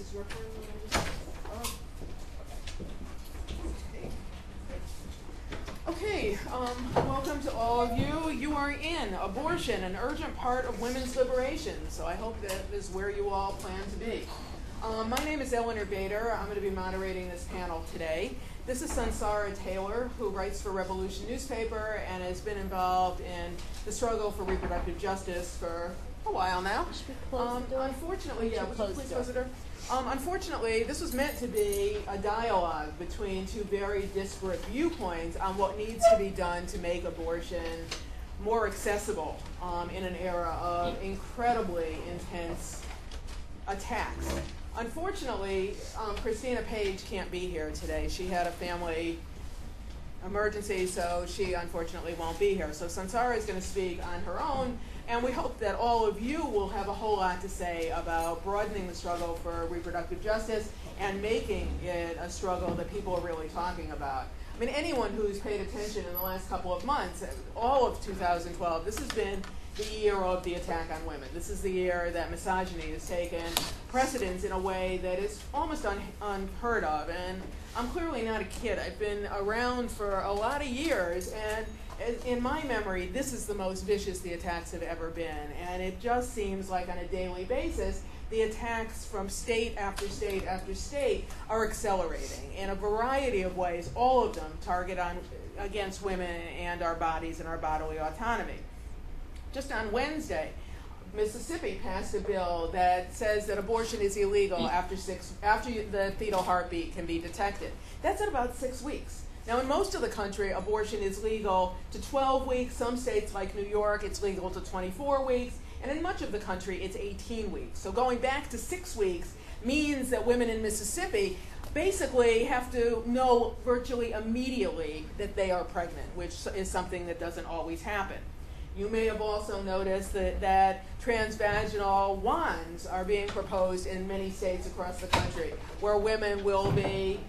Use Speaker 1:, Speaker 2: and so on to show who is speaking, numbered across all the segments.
Speaker 1: this recording? Okay, welcome to all of you. You are in Abortion, an Urgent Part of Women's Liberation. So I hope that is where you all plan to be. My name is Eleanor Bader. I'm going to be moderating this panel today. This is Sunsara Taylor, who writes for Revolution newspaper and has been involved in the struggle for reproductive justice for a while now. Unfortunately, yeah, would you please close the door? Unfortunately, this was meant to be a dialogue between two very disparate viewpoints on what needs to be done to make abortion more accessible in an era of incredibly intense attacks. Unfortunately, Cristina Page can't be here today. She had a family emergency, so she unfortunately won't be here. So Sunsara is going to speak on her own, and we hope that all of you will have a whole lot to say about broadening the struggle for reproductive justice and making it a struggle that people are really talking about. I mean, anyone who's paid attention in the last couple of months, all of 2012, this has been the year of the attack on women. This is the year that misogyny has taken precedence in a way that is almost unheard of. And I'm clearly not a kid. I've been around for a lot of years, and in my memory, this is the most vicious the attacks have ever been. And it just seems like on a daily basis, the attacks from state after state after state are accelerating in a variety of ways, all of them target against women and our bodies and our bodily autonomy. Just on Wednesday, Mississippi passed a bill that says that abortion is illegal after the fetal heartbeat can be detected. That's at about 6 weeks. Now, in most of the country, abortion is legal to 12 weeks. Some states, like New York, it's legal to 24 weeks. And in much of the country, it's 18 weeks. So going back to 6 weeks means that women in Mississippi basically have to know virtually immediately that they are pregnant, which is something that doesn't always happen. You may have also noticed that transvaginal wands are being proposed in many states across the country, where women will be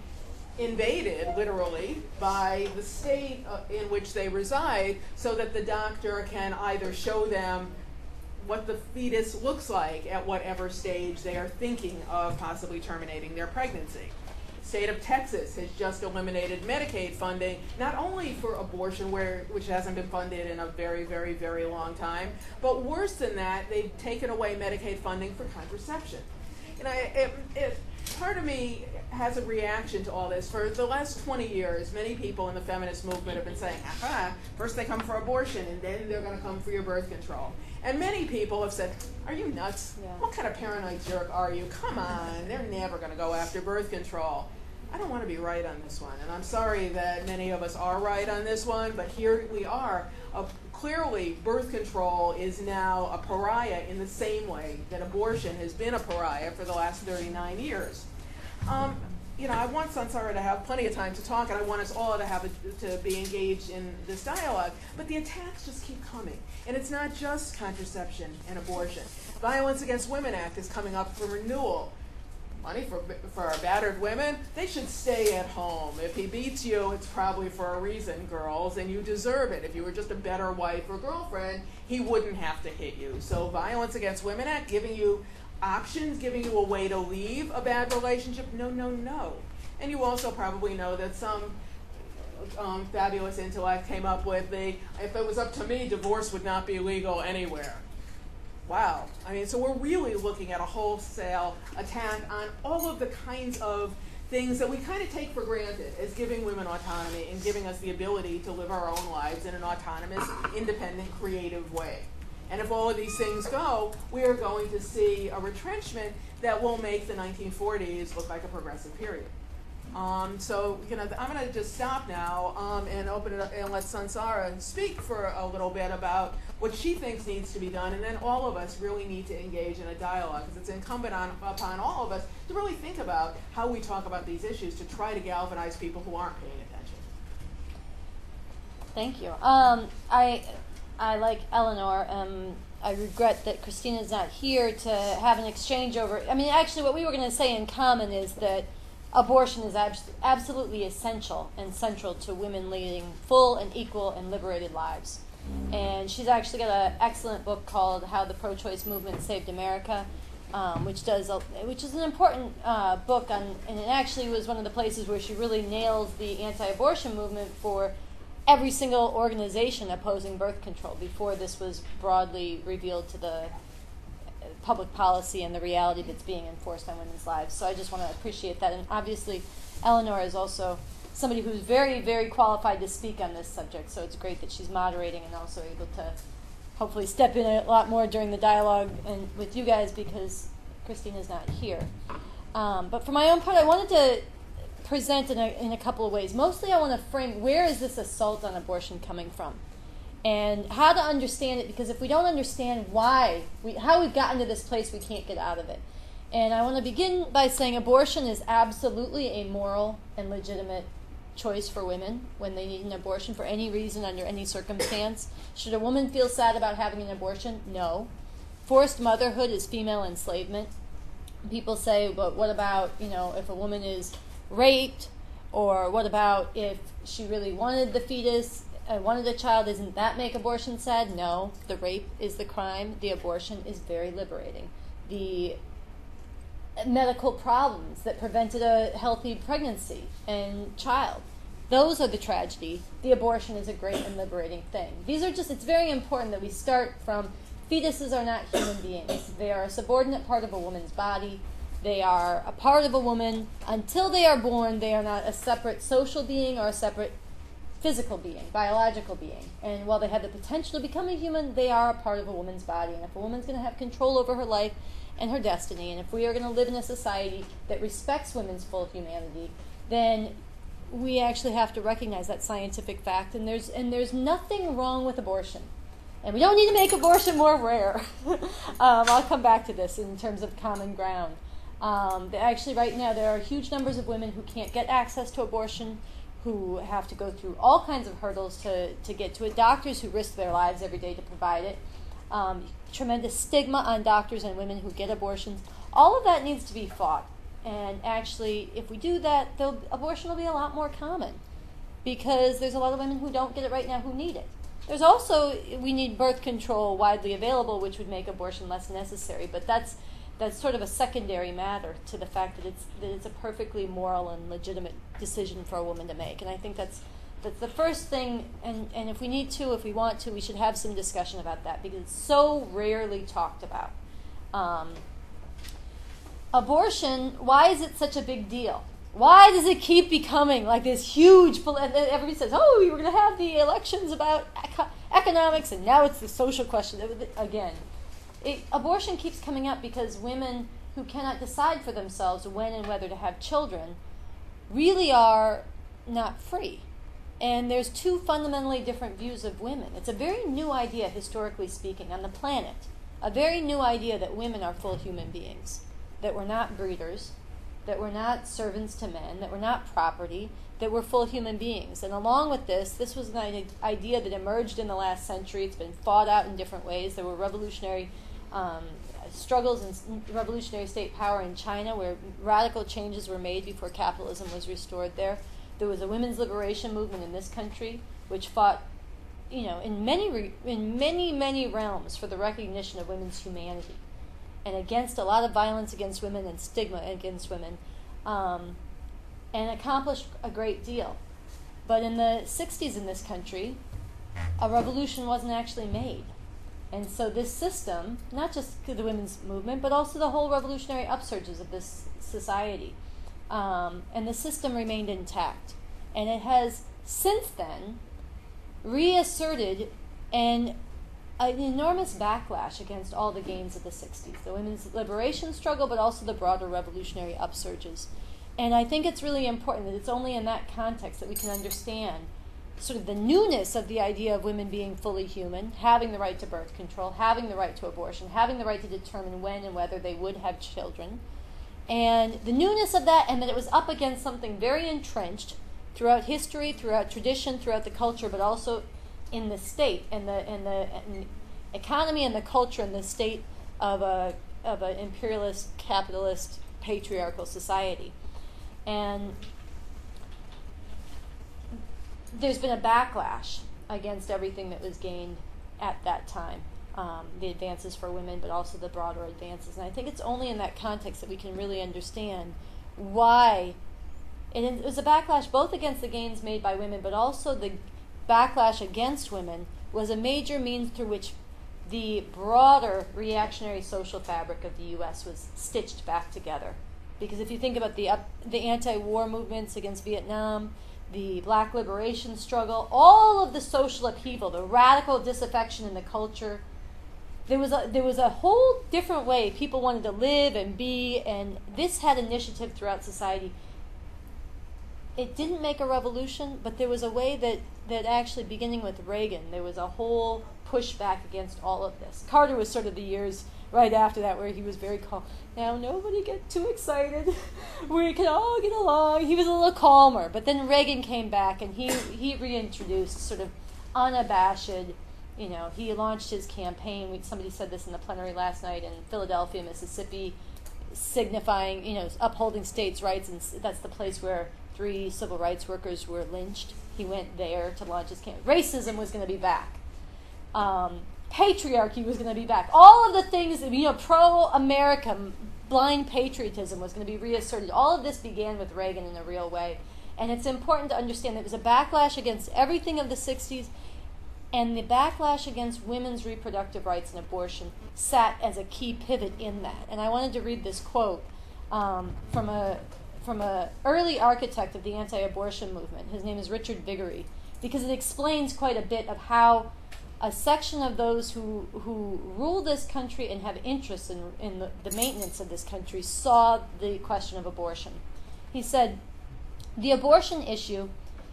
Speaker 1: invaded, literally, by the state in which they reside, so that the doctor can either show them what the fetus looks like at whatever stage they are thinking of possibly terminating their pregnancy. The state of Texas has just eliminated Medicaid funding, not only for abortion, which hasn't been funded in a very, very, very long time, but worse than that, they've taken away Medicaid funding for contraception. And part of me has a reaction to all this. For the last 20 years, many people in the feminist movement have been saying, aha, first they come for abortion, and then they're going to come for your birth control. And many people have said, are you nuts? Yeah. What kind of paranoid jerk are you? Come on, they're never going to go after birth control. I don't want to be right on this one, and I'm sorry that many of us are right on this one, but here we are. Clearly, birth control is now a pariah in the same way that abortion has been a pariah for the last 39 years. I want Sunsara to have plenty of time to talk, and I want us all to be engaged in this dialogue, but the attacks just keep coming. And it's not just contraception and abortion. Violence Against Women Act is coming up for renewal. Money for our battered women, they should stay at home. If he beats you, it's probably for a reason, girls, and you deserve it. If you were just a better wife or girlfriend, he wouldn't have to hit you. So Violence Against Women Act, giving you options, giving you a way to leave a bad relationship, no, no, no. And you also probably know that some fabulous intellect came up with if it was up to me, divorce would not be legal anywhere. Wow. I mean, so we're really looking at a wholesale attack on all of the kinds of things that we kind of take for granted as giving women autonomy and giving us the ability to live our own lives in an autonomous, independent, creative way. And if all of these things go, we are going to see a retrenchment that will make the 1940s look like a progressive period. So, I'm going to just stop now and open it up and let Sunsara speak for a little bit about what she thinks needs to be done, and then all of us really need to engage in a dialogue, because it's incumbent upon all of us to really think about how we talk about these issues to try to galvanize people who aren't paying attention.
Speaker 2: Thank you. I like Eleanor. I regret that Christina's not here to have an exchange over. I mean, actually, what we were going to say in common is that abortion is absolutely essential and central to women leading full and equal and liberated lives. And she's actually got an excellent book called How the Pro-Choice Movement Saved America. which is an important book on, and it actually was one of the places where she really nails the anti-abortion movement for every single organization opposing birth control before this was broadly revealed to the public policy and the reality that's being enforced on women's lives. So I just want to appreciate that. And obviously, Eleanor is also somebody who's very, very qualified to speak on this subject. So it's great that she's moderating and also able to hopefully step in a lot more during the dialogue and with you guys because Christina's not here. But for my own part, I wanted to present in a couple of ways. Mostly I want to frame where is this assault on abortion coming from and how to understand it, because if we don't understand how we've gotten to this place, we can't get out of it. And I want to begin by saying abortion is absolutely a moral and legitimate choice for women when they need an abortion for any reason, under any circumstance. Should a woman feel sad about having an abortion? No. Forced motherhood is female enslavement. People say, but what about, if a woman is raped, or what about if she really wanted the fetus, wanted a child, doesn't that make abortion sad? No. The rape is the crime. The abortion is very liberating. The medical problems that prevented a healthy pregnancy and child, those are the tragedy. The abortion is a great and liberating thing. It's very important that we start from fetuses are not human beings. They are a subordinate part of a woman's body. They are a part of a woman. Until they are born, they are not a separate social being or a separate physical being, biological being. And while they have the potential to become a human, they are a part of a woman's body. And if a woman's going to have control over her life and her destiny, and if we are going to live in a society that respects women's full humanity, then we actually have to recognize that scientific fact. And there's nothing wrong with abortion. And we don't need to make abortion more rare. I'll come back to this in terms of common ground. Actually, right now, there are huge numbers of women who can't get access to abortion, who have to go through all kinds of hurdles to get to it, doctors who risk their lives every day to provide it, tremendous stigma on doctors and women who get abortions. All of that needs to be fought. And actually, if we do that, abortion will be a lot more common, because there's a lot of women who don't get it right now who need it. There's also, we need birth control widely available, which would make abortion less necessary, but that's sort of a secondary matter to the fact that it's a perfectly moral and legitimate decision for a woman to make. And I think that's the first thing, and if we want to, we should have some discussion about that, because it's so rarely talked about. Abortion, why is it such a big deal? Why does it keep becoming like this huge, everybody says, oh, we were going to have the elections about economics, and now it's the social question. Again, abortion keeps coming up because women who cannot decide for themselves when and whether to have children really are not free. And there's two fundamentally different views of women. It's a very new idea, historically speaking, on the planet. A very new idea that women are full human beings, that we're not breeders, that we're not servants to men, that we're not property, that we're full human beings. And along with this was an idea that emerged in the last century. It's been fought out in different ways. There were revolutionary struggles and revolutionary state power in China, where radical changes were made before capitalism was restored there. There was a women's liberation movement in this country, which fought, in many realms for the recognition of women's humanity, and against a lot of violence against women and stigma against women, and accomplished a great deal. But in the 60s in this country, a revolution wasn't actually made. And so this system, not just the women's movement, but also the whole revolutionary upsurges of this society, and the system remained intact. And it has since then reasserted an enormous backlash against all the gains of the 60s, the women's liberation struggle, but also the broader revolutionary upsurges. And I think it's really important that it's only in that context that we can understand sort of the newness of the idea of women being fully human, having the right to birth control, having the right to abortion, having the right to determine when and whether they would have children, and the newness of that, and that it was up against something very entrenched throughout history, throughout tradition, throughout the culture, but also in the state and the economy and the culture and the state of an imperialist, capitalist, patriarchal society. And there's been a backlash against everything that was gained at that time. the advances for women, but also the broader advances. And I think it's only in that context that we can really understand why it was a backlash both against the gains made by women, but also the backlash against women was a major means through which the broader reactionary social fabric of the U.S. was stitched back together. Because if you think about the anti-war movements against Vietnam, the black liberation struggle, all of the social upheaval, the radical disaffection in the culture, there was a whole different way people wanted to live and be, and this had initiative throughout society. It didn't make a revolution, but there was a way that actually, beginning with Reagan, there was a whole pushback against all of this. Carter was sort of the years right after that where he was very calm. Now, nobody get too excited. We can all get along. He was a little calmer. But then Reagan came back, and he reintroduced sort of unabashed, he launched his campaign. Somebody said this in the plenary last night in Philadelphia, Mississippi, signifying, upholding states' rights, and that's the place where 3 civil rights workers were lynched. He went there to launch his campaign. Racism was going to be back. Patriarchy was going to be back. All of the things, pro-America, blind patriotism was going to be reasserted. All of this began with Reagan in a real way. And it's important to understand that it was a backlash against everything of the 60s, and the backlash against women's reproductive rights and abortion sat as a key pivot in that. And I wanted to read this quote from a early architect of the anti-abortion movement. His name is Richard Viguerie, because it explains quite a bit of how a section of those who rule this country and have interests in the maintenance of this country saw the question of abortion. He said, "The abortion issue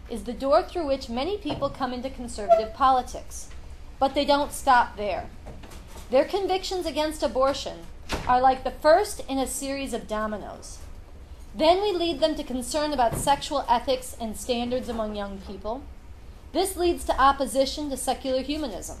Speaker 2: is the door through which many people come into conservative politics, but they don't stop there. Their convictions against abortion are like the first in a series of dominoes. Then we lead them to concern about sexual ethics and standards among young people. This leads to opposition to secular humanism.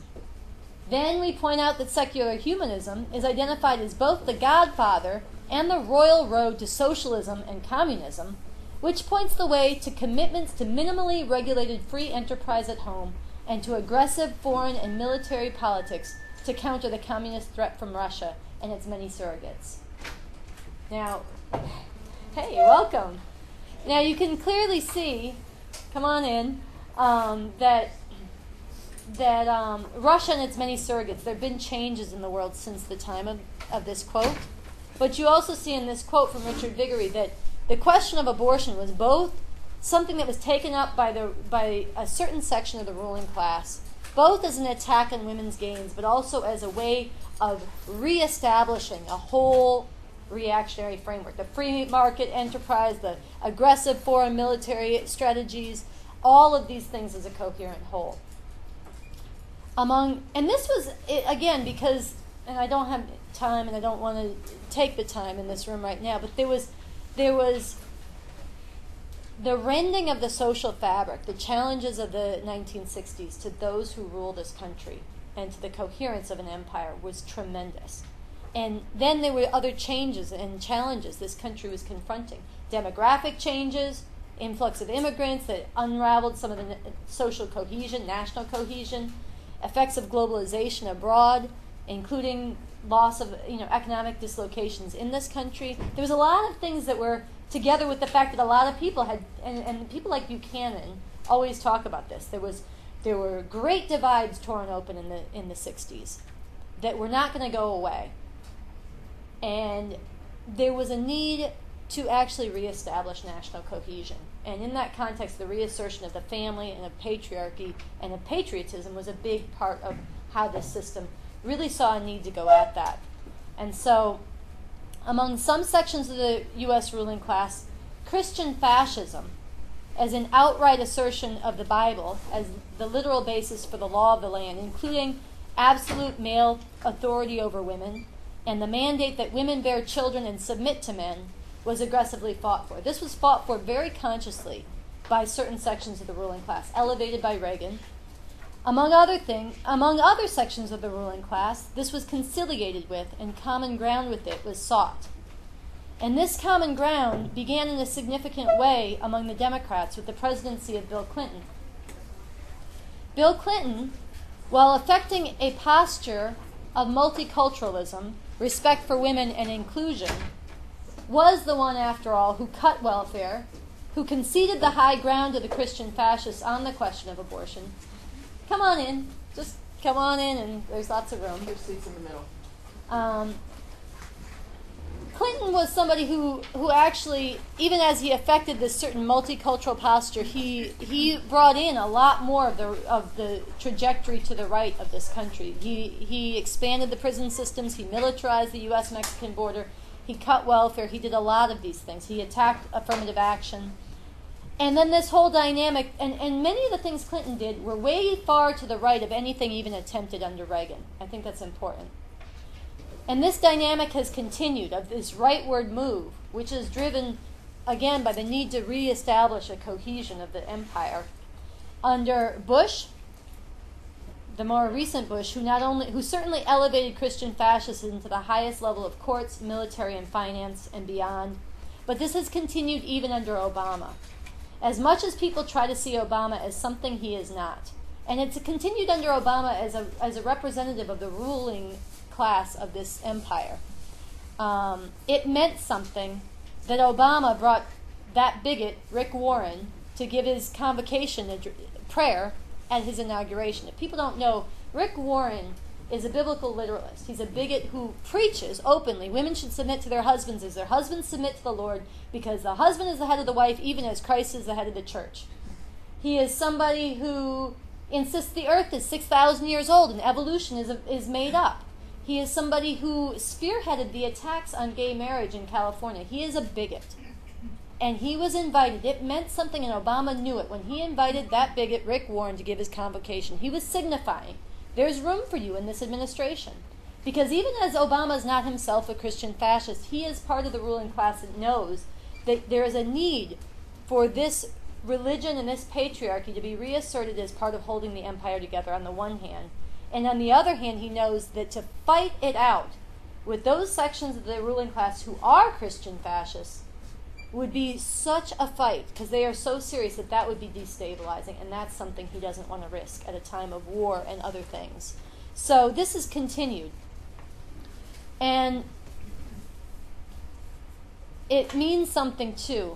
Speaker 2: Then we point out that secular humanism is identified as both the godfather and the royal road to socialism and communism, which points the way to commitments to minimally regulated free enterprise at home and to aggressive foreign and military politics to counter the communist threat from Russia and its many surrogates." Now, hey, welcome. Now you can clearly see, come on in, that Russia and its many surrogates, there have been changes in the world since the time of this quote. But you also see in this quote from Richard Viguerie that the question of abortion was both something that was taken up by a certain section of the ruling class, both as an attack on women's gains, but also as a way of reestablishing a whole reactionary framework. The free market enterprise, the aggressive foreign military strategies, all of these things as a coherent whole. And this was, again, because, and I don't have time and I don't want to take the time in this room right now, but there was the rending of the social fabric, the challenges of the 1960s to those who rule this country and to the coherence of an empire was tremendous. And then there were other changes and challenges this country was confronting. Demographic changes, influx of immigrants that unraveled some of the social cohesion, national cohesion, effects of globalization abroad, including loss of economic dislocations in this country. There was a lot of things that were together with the fact that a lot of people had, and people like Buchanan always talk about this. There were great divides torn open in the 60s that were not going to go away, and there was a need to actually reestablish national cohesion. And in that context, the reassertion of the family and of patriarchy and of patriotism was a big part of how this system really saw a need to go at that. And so, among some sections of the U.S. ruling class, Christian fascism, as an outright assertion of the Bible as the literal basis for the law of the land, including absolute male authority over women, and the mandate that women bear children and submit to men, was aggressively fought for. This was fought for very consciously by certain sections of the ruling class, elevated by Reagan. Among other sections of the ruling class, this was conciliated with, and common ground with it was sought. And this common ground began in a significant way among the Democrats with the presidency of Bill Clinton. Bill Clinton, while affecting a posture of multiculturalism, respect for women, and inclusion, was the one, after all, who cut welfare, who conceded the high ground to the Christian fascists on the question of abortion. Come on in. Just come on in, and there's lots of room.
Speaker 1: There's seats in the middle.
Speaker 2: Clinton was somebody who actually, even as he affected this certain multicultural posture, he brought in a lot more of the trajectory to the right of this country. He expanded the prison systems. He militarized the U.S.-Mexican border. He cut welfare. He did a lot of these things. He attacked affirmative action. And then this whole dynamic, and many of the things Clinton did were way far to the right of anything even attempted under Reagan. I think that's important. And this dynamic has continued, of this rightward move, which is driven, again, by the need to reestablish a cohesion of the empire. Under Bush, the more recent Bush, who certainly elevated Christian fascists into the highest level of courts, military, and finance, and beyond. But this has continued even under Obama. As much as people try to see Obama as something he is not. And it's continued under Obama as a representative of the ruling class of this empire. It meant something that Obama brought that bigot, Rick Warren, to give his convocation prayer at his inauguration. If people don't know, Rick Warren is a biblical literalist. He's a bigot who preaches openly women should submit to their husbands as their husbands submit to the Lord, because the husband is the head of the wife, even as Christ is the head of the church. He is somebody who insists the earth is 6,000 years old and evolution is made up. He is somebody who spearheaded the attacks on gay marriage in California. He is a bigot. And he was invited. It meant something, and Obama knew it. When he invited that bigot, Rick Warren, to give his convocation, he was signifying, there's room for you in this administration. Because even as Obama is not himself a Christian fascist, he is part of the ruling class that knows that there is a need for this religion and this patriarchy to be reasserted as part of holding the empire together on the one hand. And on the other hand, he knows that to fight it out with those sections of the ruling class who are Christian fascists would be such a fight, because they are so serious that would be destabilizing, and that's something he doesn't want to risk at a time of war and other things. So this is continued. And it means something, too.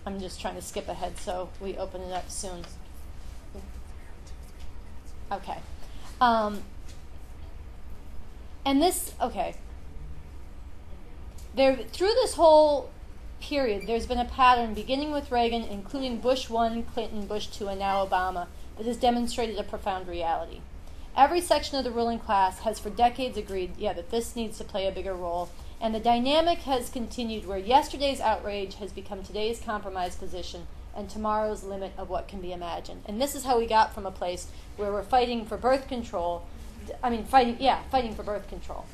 Speaker 2: I'm just trying to skip ahead so we open it up soon. Okay. And this, okay. Through this whole period, there's been a pattern, beginning with Reagan, including Bush 1, Clinton, Bush 2, and now Obama, that has demonstrated a profound reality. Every section of the ruling class has for decades agreed, that this needs to play a bigger role. And the dynamic has continued where yesterday's outrage has become today's compromised position and tomorrow's limit of what can be imagined. And this is how we got from a place where we're fighting for birth control. Fighting for birth control.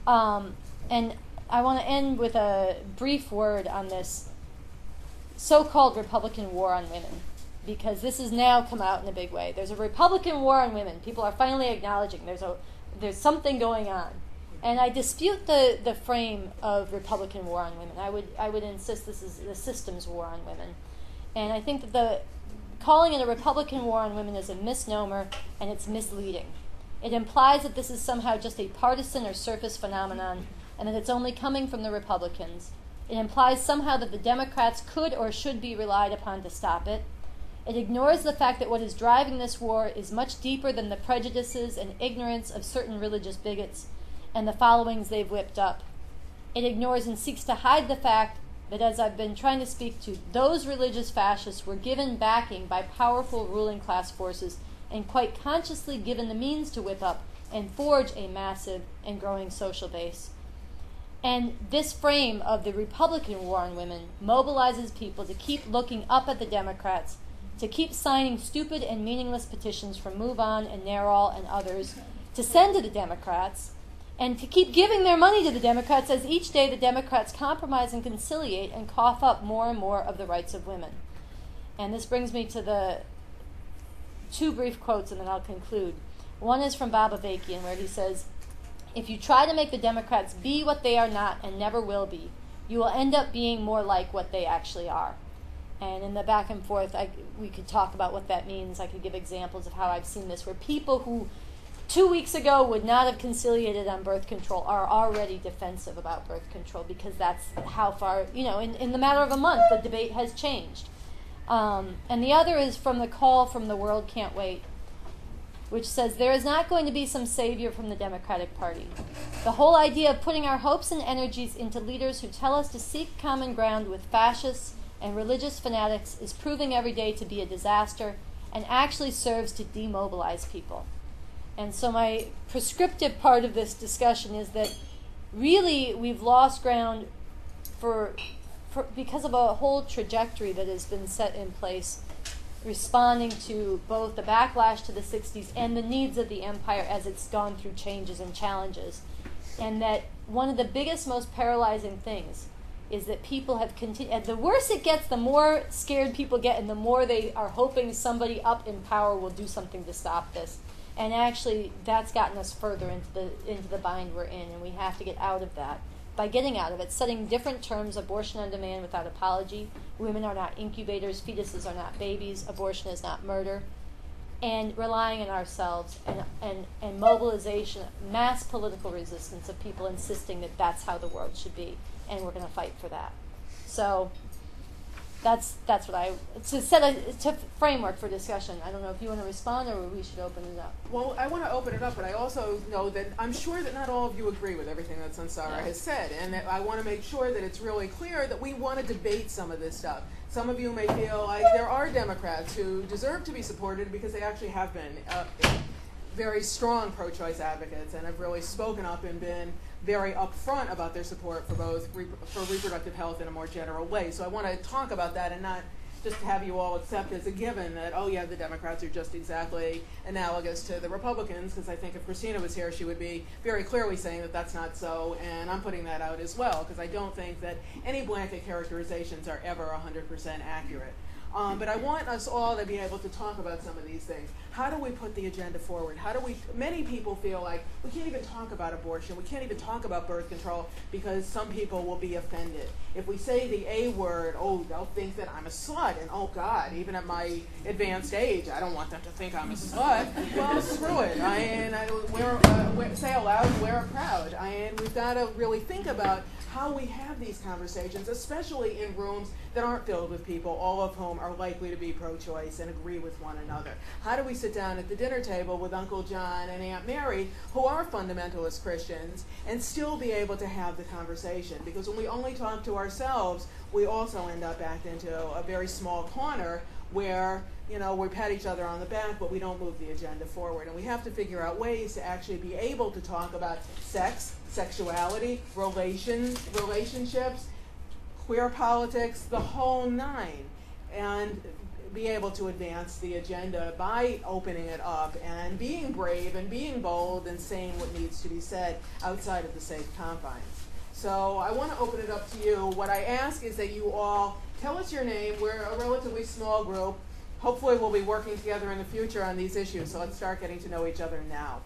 Speaker 2: And I want to end with a brief word on this so-called Republican war on women, because this has now come out in a big way. There's a Republican war on women. People are finally acknowledging there's something going on. And I dispute the frame of Republican war on women. I would insist this is the system's war on women. And I think that calling it a Republican war on women is a misnomer, and it's misleading. It implies that this is somehow just a partisan or surface phenomenon, and that it's only coming from the Republicans. It implies somehow that the Democrats could or should be relied upon to stop it. It ignores the fact that what is driving this war is much deeper than the prejudices and ignorance of certain religious bigots and the followings they've whipped up. It ignores and seeks to hide the fact that, as I've been trying to speak to, those religious fascists were given backing by powerful ruling class forces and quite consciously given the means to whip up and forge a massive and growing social base. And this frame of the Republican war on women mobilizes people to keep looking up at the Democrats, to keep signing stupid and meaningless petitions from Move On and NARAL and others to send to the Democrats, and to keep giving their money to the Democrats as each day the Democrats compromise and conciliate and cough up more and more of the rights of women. And this brings me to the two brief quotes, and then I'll conclude. One is from Bob Avakian, where he says, "If you try to make the Democrats be what they are not and never will be, you will end up being more like what they actually are." And in the back and forth, we could talk about what that means. I could give examples of how I've seen this, where people who 2 weeks ago would not have conciliated on birth control are already defensive about birth control, because that's how far, in the matter of a month, the debate has changed. And the other is from the call from The World Can't Wait, which says, there is not going to be some savior from the Democratic Party. The whole idea of putting our hopes and energies into leaders who tell us to seek common ground with fascists and religious fanatics is proving every day to be a disaster and actually serves to demobilize people. And so my prescriptive part of this discussion is that really we've lost ground because of a whole trajectory that has been set in place, responding to both the backlash to the 60s and the needs of the empire as it's gone through changes and challenges. And that one of the biggest, most paralyzing things is that people have continued, and the worse it gets, the more scared people get, and the more they are hoping somebody up in power will do something to stop this. And actually, that's gotten us further into the bind we're in, and we have to get out of that. By getting out of it, setting different terms, abortion on demand without apology, women are not incubators, fetuses are not babies, abortion is not murder, and relying on ourselves and mobilization, mass political resistance of people insisting that that's how the world should be, and we're going to fight for that. So that's what to set a framework for discussion. I don't know if you want to respond or we should open it up.
Speaker 1: Well, I want to open it up, but I also know that I'm sure that not all of you agree with everything that Sunsara has said, and that I want to make sure that it's really clear that we want to debate some of this stuff. Some of you may feel like there are Democrats who deserve to be supported because they actually have been very strong pro-choice advocates and have really spoken up and been very upfront about their support for both for reproductive health in a more general way. So I want to talk about that and not just have you all accept as a given that, oh yeah, the Democrats are just exactly analogous to the Republicans, because I think if Cristina was here, she would be very clearly saying that that's not so, and I'm putting that out as well, because I don't think that any blanket characterizations are ever 100% accurate. But I want us all to be able to talk about some of these things. How do we put the agenda forward? Many people feel like we can't even talk about abortion, we can't even talk about birth control because some people will be offended. If we say the A word, oh, they'll think that I'm a slut, and oh God, even at my advanced age, I don't want them to think I'm a slut. Well, screw it. Say aloud, wear it proud. We've got to really think about how we have these conversations, especially in rooms that aren't filled with people, all of whom are likely to be pro-choice and agree with one another. How do we sit down at the dinner table with Uncle John and Aunt Mary, who are fundamentalist Christians, and still be able to have the conversation? Because when we only talk to ourselves, we also end up backed into a very small corner where, we pat each other on the back, but we don't move the agenda forward. And we have to figure out ways to actually be able to talk about sex, sexuality, relationships, queer politics, the whole nine, and be able to advance the agenda by opening it up and being brave and being bold and saying what needs to be said outside of the safe confines. So I want to open it up to you. What I ask is that you all tell us your name. We're a relatively small group. Hopefully we'll be working together in the future on these issues, so let's start getting to know each other now.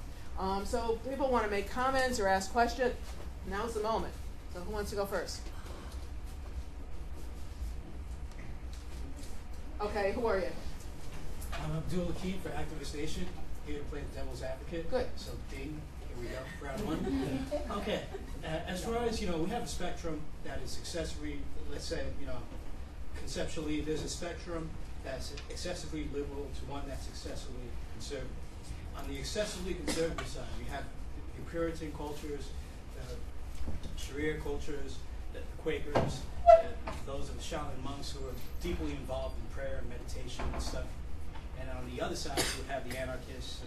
Speaker 1: So people want to make comments or ask questions. Now's the moment. So who wants to go first? Okay, who are you?
Speaker 3: I'm Abdul for Activist Nation, here to play the devil's advocate.
Speaker 1: Good.
Speaker 3: So ding, here we go, round one. Okay, as far as, we have a spectrum that is accessory, let's say, conceptually there's a spectrum that's excessively liberal to one that's excessively conservative. On the excessively conservative side, we have the Puritan cultures, the Sharia cultures, the Quakers, those of the Shaolin monks who are deeply involved in prayer and meditation and stuff. And on the other side, you have the anarchists,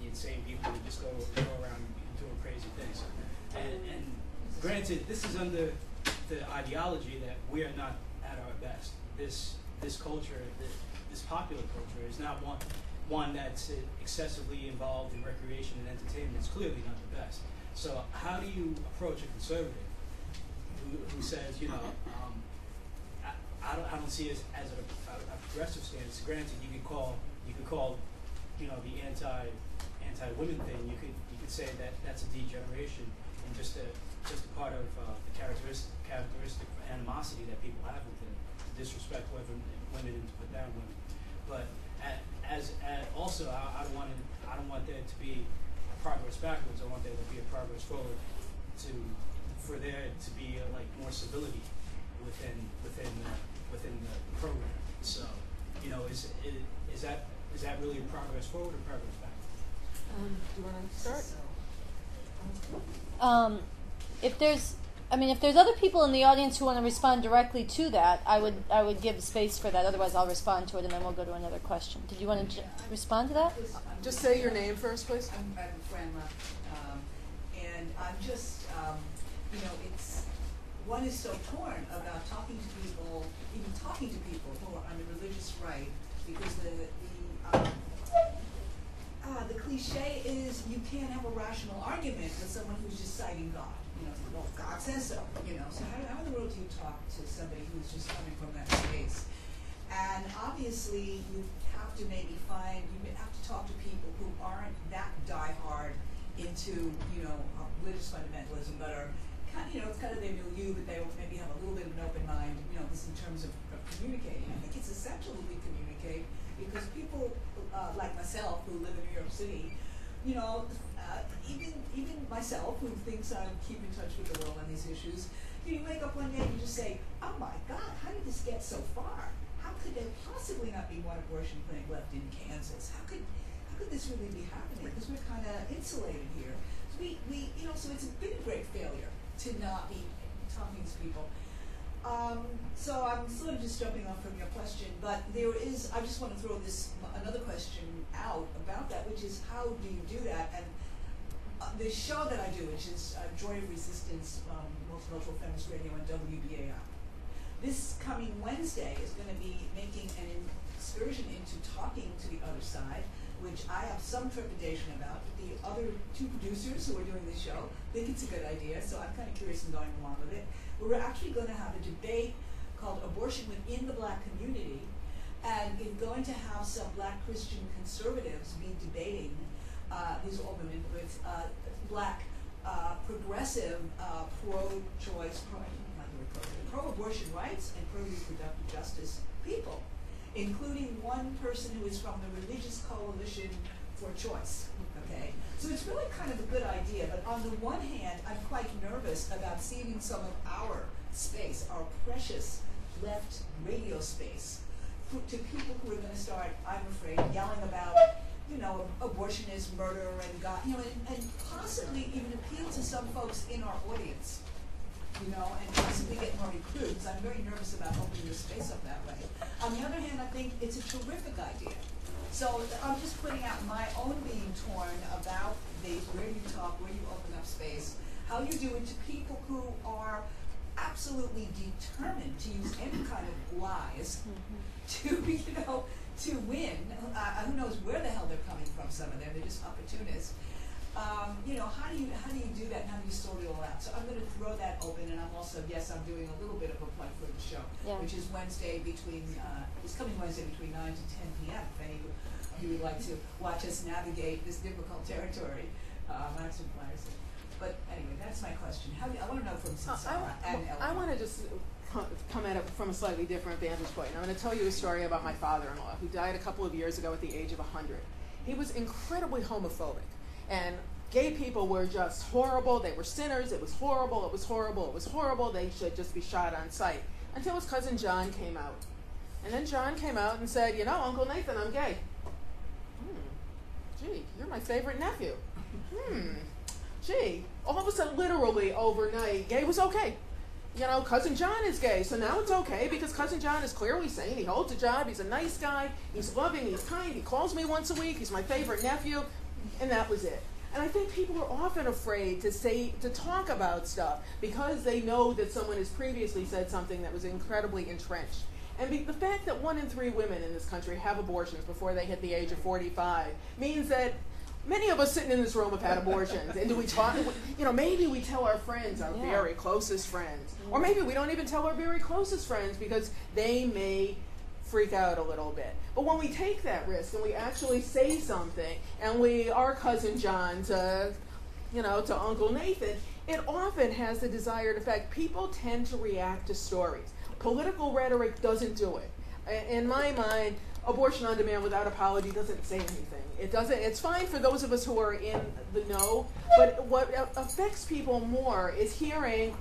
Speaker 3: the insane people who just go around doing crazy things. And granted, this is under the ideology that we are not at our best. This culture, this popular culture, is not one that's excessively involved in recreation and entertainment. It's clearly not the best. So how do you approach a conservative who says, I don't see it as a progressive stance. Granted, you could call the anti-women thing. You could say that that's a degeneration and just a part of the characteristic animosity that people have within disrespect women and to put down women. But also, I don't want there to be progress backwards. I want there to be a progress forward, for there to be like more civility within the program. So, you know, is that really a progress forward or progress backwards?
Speaker 1: Do you want to start?
Speaker 2: If there's other people in the audience who want to respond directly to that, I would give space for that. Otherwise, I'll respond to it, and then we'll go to another question. Did you want to respond to that?
Speaker 1: Just say your name first, please.
Speaker 4: I'm Fran Left, and I'm just, one is so torn about talking to people, even talking to people who are on the religious right, because the cliche is you can't have a rational argument with someone who's just citing God. You know, well, God says so. You know, so how in the world do you talk to somebody who's just coming from that space? And obviously, you have to talk to people who aren't that diehard into religious fundamentalism, but are it's kind of their milieu, but they maybe have a little bit of an open mind. This in terms of communicating. I think it's essential that we communicate because people like myself who live in New York City, even myself who thinks I keep in touch with the world on these issues, you wake up one day and you just say, oh my God, how did this get so far? How could there possibly not be one abortion clinic left in Kansas? How could this really be happening? Because we're kind of insulated here. So it's been a great failure to not be talking to people. So I'm sort of just jumping off from your question, but I just want to throw another question out about that, which is how do you do that? And the show that I do, which is Joy of Resistance, Multicultural Feminist Radio on WBAI, this coming Wednesday is going to be making an excursion into talking to the other side, which I have some trepidation about. The other two producers who are doing this show think it's a good idea, so I'm kind of curious in going along with it. We're actually going to have a debate called Abortion Within the Black Community, and it's going to have some Black Christian conservatives be debating, these are all women, with Black progressive pro-choice, pro-abortion rights and pro-reproductive justice people, including one person who is from the Religious Coalition for Choice. Okay, so it's really kind of a good idea, but on the one hand, I'm quite nervous about ceding some of our space, our precious left radio space, to people who are going to start, I'm afraid, yelling about, abortion is murder and God, and possibly even appeal to some folks in our audience, and possibly get more recruits. I'm very nervous about opening the space up that way. On the other hand, I think it's a terrific idea. So I'm just putting out my own being torn about where you talk, where you open up space, how you do it to people who are absolutely determined to use any kind of lies to win. Who knows where the hell they're coming from? Some of them, they're just opportunists. How do you do that, and how do you sort it all out? So I'm going to throw that open, and I'm doing a little bit of a plug for the show, which is Wednesday it's coming Wednesday between 9 to 10 p.m. If any of you would like to watch us navigate this difficult territory, I have some flyers. But anyway, that's my question. I want to know from Sunsara and Eleanor.
Speaker 1: I want to just come at it from a slightly different vantage point. I'm going to tell you a story about my father-in-law, who died a couple of years ago at the age of 100. He was incredibly homophobic. And gay people were just horrible. They were sinners. It was horrible. It was horrible. It was horrible. They should just be shot on sight. Until his cousin John came out. And then John came out and said, Uncle Nathan, I'm gay. Gee, you're my favorite nephew. Gee, all of a sudden, literally overnight, gay was okay. Cousin John is gay, so now it's okay because Cousin John is clearly sane. He holds a job. He's a nice guy. He's loving. He's kind. He calls me once a week. He's my favorite nephew. And that was it. And I think people are often afraid to talk about stuff because they know that someone has previously said something that was incredibly entrenched. And the fact that 1 in 3 women in this country have abortions before they hit the age of 45 means that many of us sitting in this room have had abortions. And do we talk? Maybe we tell our friends, our very closest friends, or maybe we don't even tell our very closest friends because they may freak out a little bit. But when we take that risk and we actually say something, and we are Cousin John to Uncle Nathan, it often has the desired effect. People tend to react to stories. Political rhetoric doesn't do it. In my mind, abortion on demand without apology doesn't say anything. It doesn't. It's fine for those of us who are in the know, but what affects people more is hearing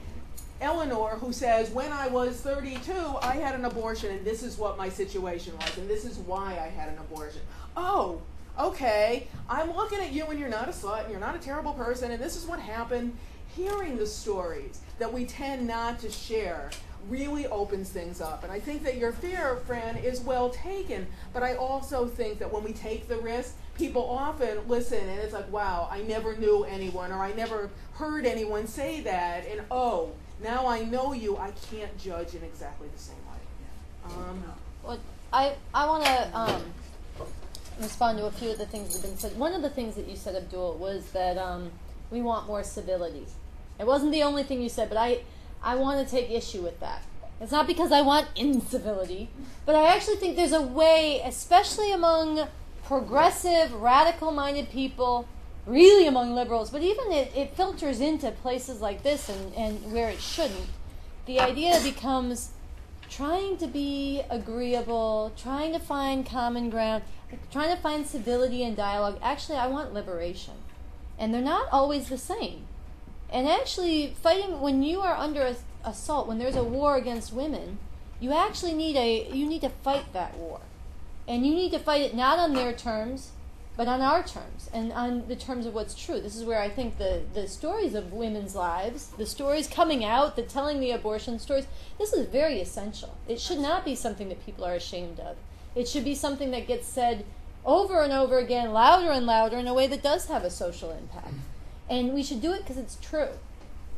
Speaker 1: Eleanor, who says, when I was 32, I had an abortion, and this is what my situation was, and this is why I had an abortion. Oh, okay, I'm looking at you, and you're not a slut, and you're not a terrible person, and this is what happened. Hearing the stories that we tend not to share really opens things up. And I think that your fear, Fran, is well taken, but I also think that when we take the risk, people often listen, and it's like, wow, I never knew anyone, or I never heard anyone say that, and oh, now I know you, I can't judge in exactly the same way.
Speaker 2: Well, I want to respond to a few of the things that have been said. One of the things that you said, Abdul, was that we want more civility. It wasn't the only thing you said, but I want to take issue with that. It's not because I want incivility, but I actually think there's a way, especially among progressive, radical-minded people, really among liberals, but even it filters into places like this and where it shouldn't. The idea becomes trying to be agreeable, trying to find common ground, trying to find civility and dialogue. Actually, I want liberation. And they're not always the same. And actually, fighting, when you are under assault, when there's a war against women, you actually need to fight that war. And you need to fight it not on their terms, but on our terms, and on the terms of what's true. This is where I think the stories of women's lives, the stories coming out, the telling the abortion stories, this is very essential. It should not be something that people are ashamed of. It should be something that gets said over and over again, louder and louder, in a way that does have a social impact. And we should do it because it's true,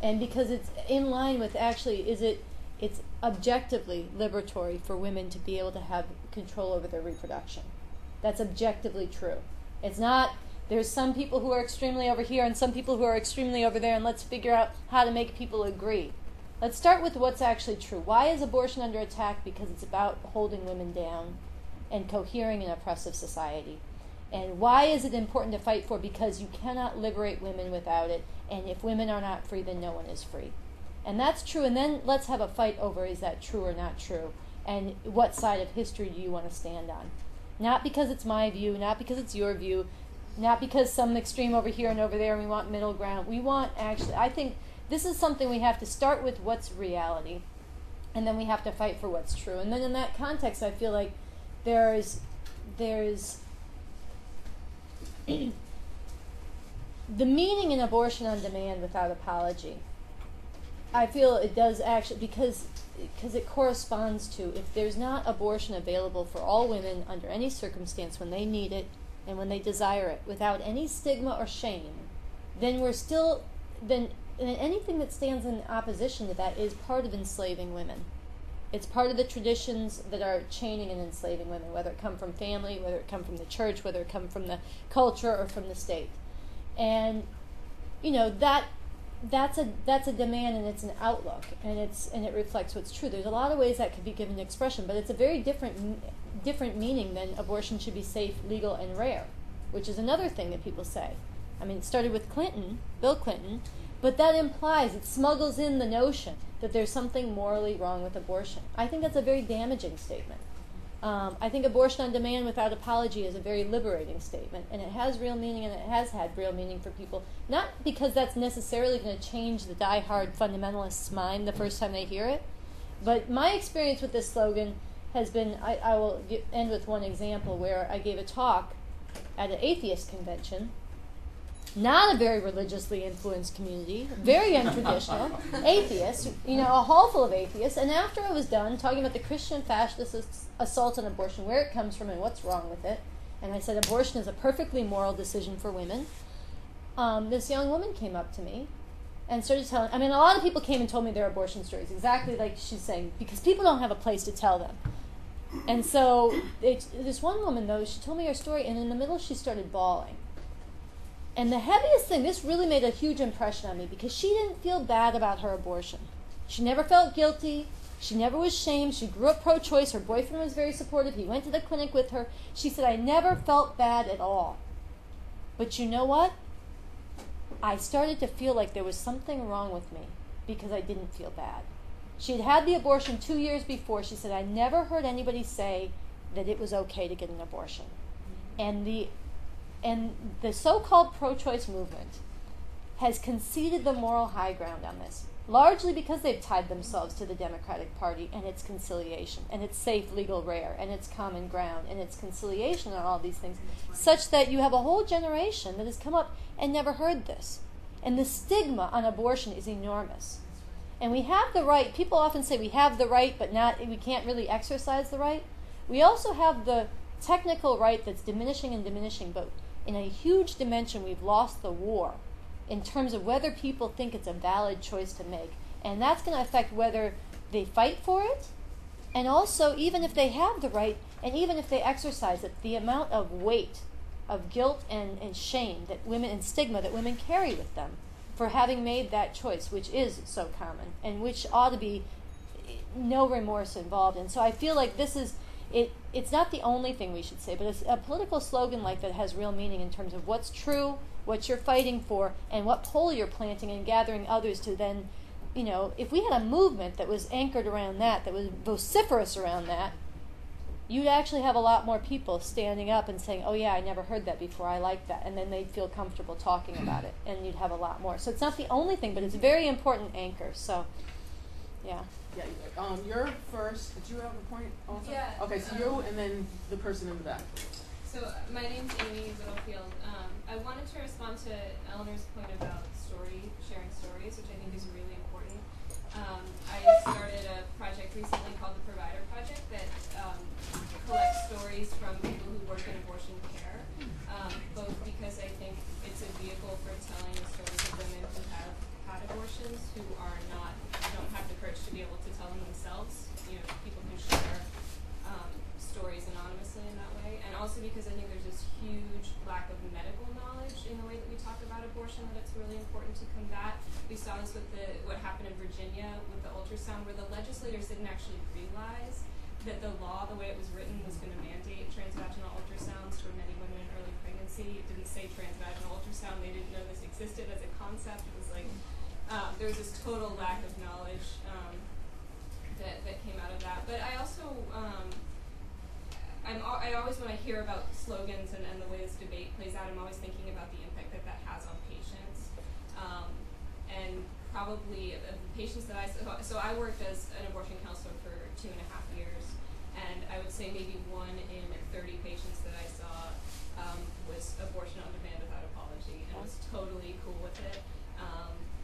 Speaker 2: and because it's in line with actually, it's objectively liberatory for women to be able to have control over their reproduction. That's objectively true. It's not, there's some people who are extremely over here and some people who are extremely over there, and let's figure out how to make people agree. Let's start with what's actually true. Why is abortion under attack? Because it's about holding women down and cohering an oppressive society. And why is it important to fight for? Because you cannot liberate women without it, and if women are not free, then no one is free. And that's true, and then let's have a fight over, is that true or not true? And what side of history do you want to stand on? Not because it's my view, not because it's your view, not because some extreme over here and over there, and we want middle ground. We want, actually, I think this is something we have to start with what's reality, and then we have to fight for what's true. And then in that context, I feel like there's the meaning in abortion on demand without apology. I feel it does actually, because it corresponds to, if there's not abortion available for all women under any circumstance when they need it and when they desire it without any stigma or shame, then then anything that stands in opposition to that is part of enslaving women. It's part of the traditions that are chaining and enslaving women, whether it come from family, whether it come from the church, whether it come from the culture or from the state. And that's a demand, and it's an outlook, and it reflects what's true. There's a lot of ways that could be given expression, but it's a very different meaning than abortion should be safe, legal, and rare, which is another thing that people say. I mean, it started with Bill Clinton, but that implies, it smuggles in the notion that there's something morally wrong with abortion. I think that's a very damaging statement. I think abortion on demand without apology is a very liberating statement, and it has real meaning, and it has had real meaning for people, not because that's necessarily going to change the die-hard fundamentalist's mind the first time they hear it, but my experience with this slogan has been, I will end with one example where I gave a talk at an atheist convention, not a very religiously influenced community, very untraditional, atheists, a hall full of atheists, and after I was done talking about the Christian fascist assault on abortion, where it comes from and what's wrong with it, and I said abortion is a perfectly moral decision for women, this young woman came up to me and started telling, a lot of people came and told me their abortion stories, exactly like she's saying, because people don't have a place to tell them. And so this one woman, though, she told me her story, and in the middle she started bawling. And the heaviest thing, this really made a huge impression on me, because she didn't feel bad about her abortion. She never felt guilty. She never was shamed. She grew up pro-choice. Her boyfriend was very supportive. He went to the clinic with her. She said, I never felt bad at all. But you know what? I started to feel like there was something wrong with me because I didn't feel bad. She had had the abortion 2 years before. She said, I never heard anybody say that it was okay to get an abortion. And the so-called pro-choice movement has conceded the moral high ground on this, largely because they've tied themselves to the Democratic Party and its conciliation, and its safe, legal, rare, and its common ground, and its conciliation on all these things, such that you have a whole generation that has come up and never heard this. And the stigma on abortion is enormous. And we have the right, people often say we have the right, but we can't really exercise the right. We also have the technical right that's diminishing and diminishing, but in a huge dimension we've lost the war in terms of whether people think it's a valid choice to make. And that's going to affect whether they fight for it, and also even if they have the right, and even if they exercise it, the amount of weight of guilt and shame that women, and stigma that women carry with them for having made that choice, which is so common, and which ought to be no remorse involved. And so I feel like this is, it's not the only thing we should say, but it's a political slogan like that has real meaning in terms of what's true, what you're fighting for, and what pole you're planting and gathering others to then, if we had a movement that was anchored around that was vociferous around that, you'd actually have a lot more people standing up and saying, oh yeah, I never heard that before, I like that, and then they'd feel comfortable talking about it, and you'd have a lot more. So it's not the only thing, but it's a very important anchor, so, yeah.
Speaker 1: Yeah, you're first. Did you have a point also?
Speaker 5: Yeah.
Speaker 1: Okay, so you and then the person in the back.
Speaker 5: So my name's Amy Littlefield. I wanted to respond to Eleanor's point about sharing stories, which I think is really important. I started a project recently called the Provider Project that collects stories from people who work in abortion care, both because I think it's a vehicle for telling the stories of women who have had abortions, who don't have the courage to be able to tell them themselves. People who share stories anonymously in that way, and also because I think there's this huge lack of medical knowledge in the way that we talk about abortion that it's really important to combat. We saw this with what happened in Virginia with the ultrasound, where the legislators didn't actually realize that the law, the way it was written, was going to mandate transvaginal ultrasounds for many women in early pregnancy. It didn't say transvaginal ultrasound. They didn't know this existed as a concept. It was like there was this total lack of knowledge that came out of that. But I also I always, when I hear about slogans and the way this debate plays out, I'm always thinking about the impact that has on patients. And probably of the patients that so I worked as an abortion counselor for 2.5 years, and I would say maybe 1 in 30 patients that I saw was abortion on demand without apology, and was totally cool with it.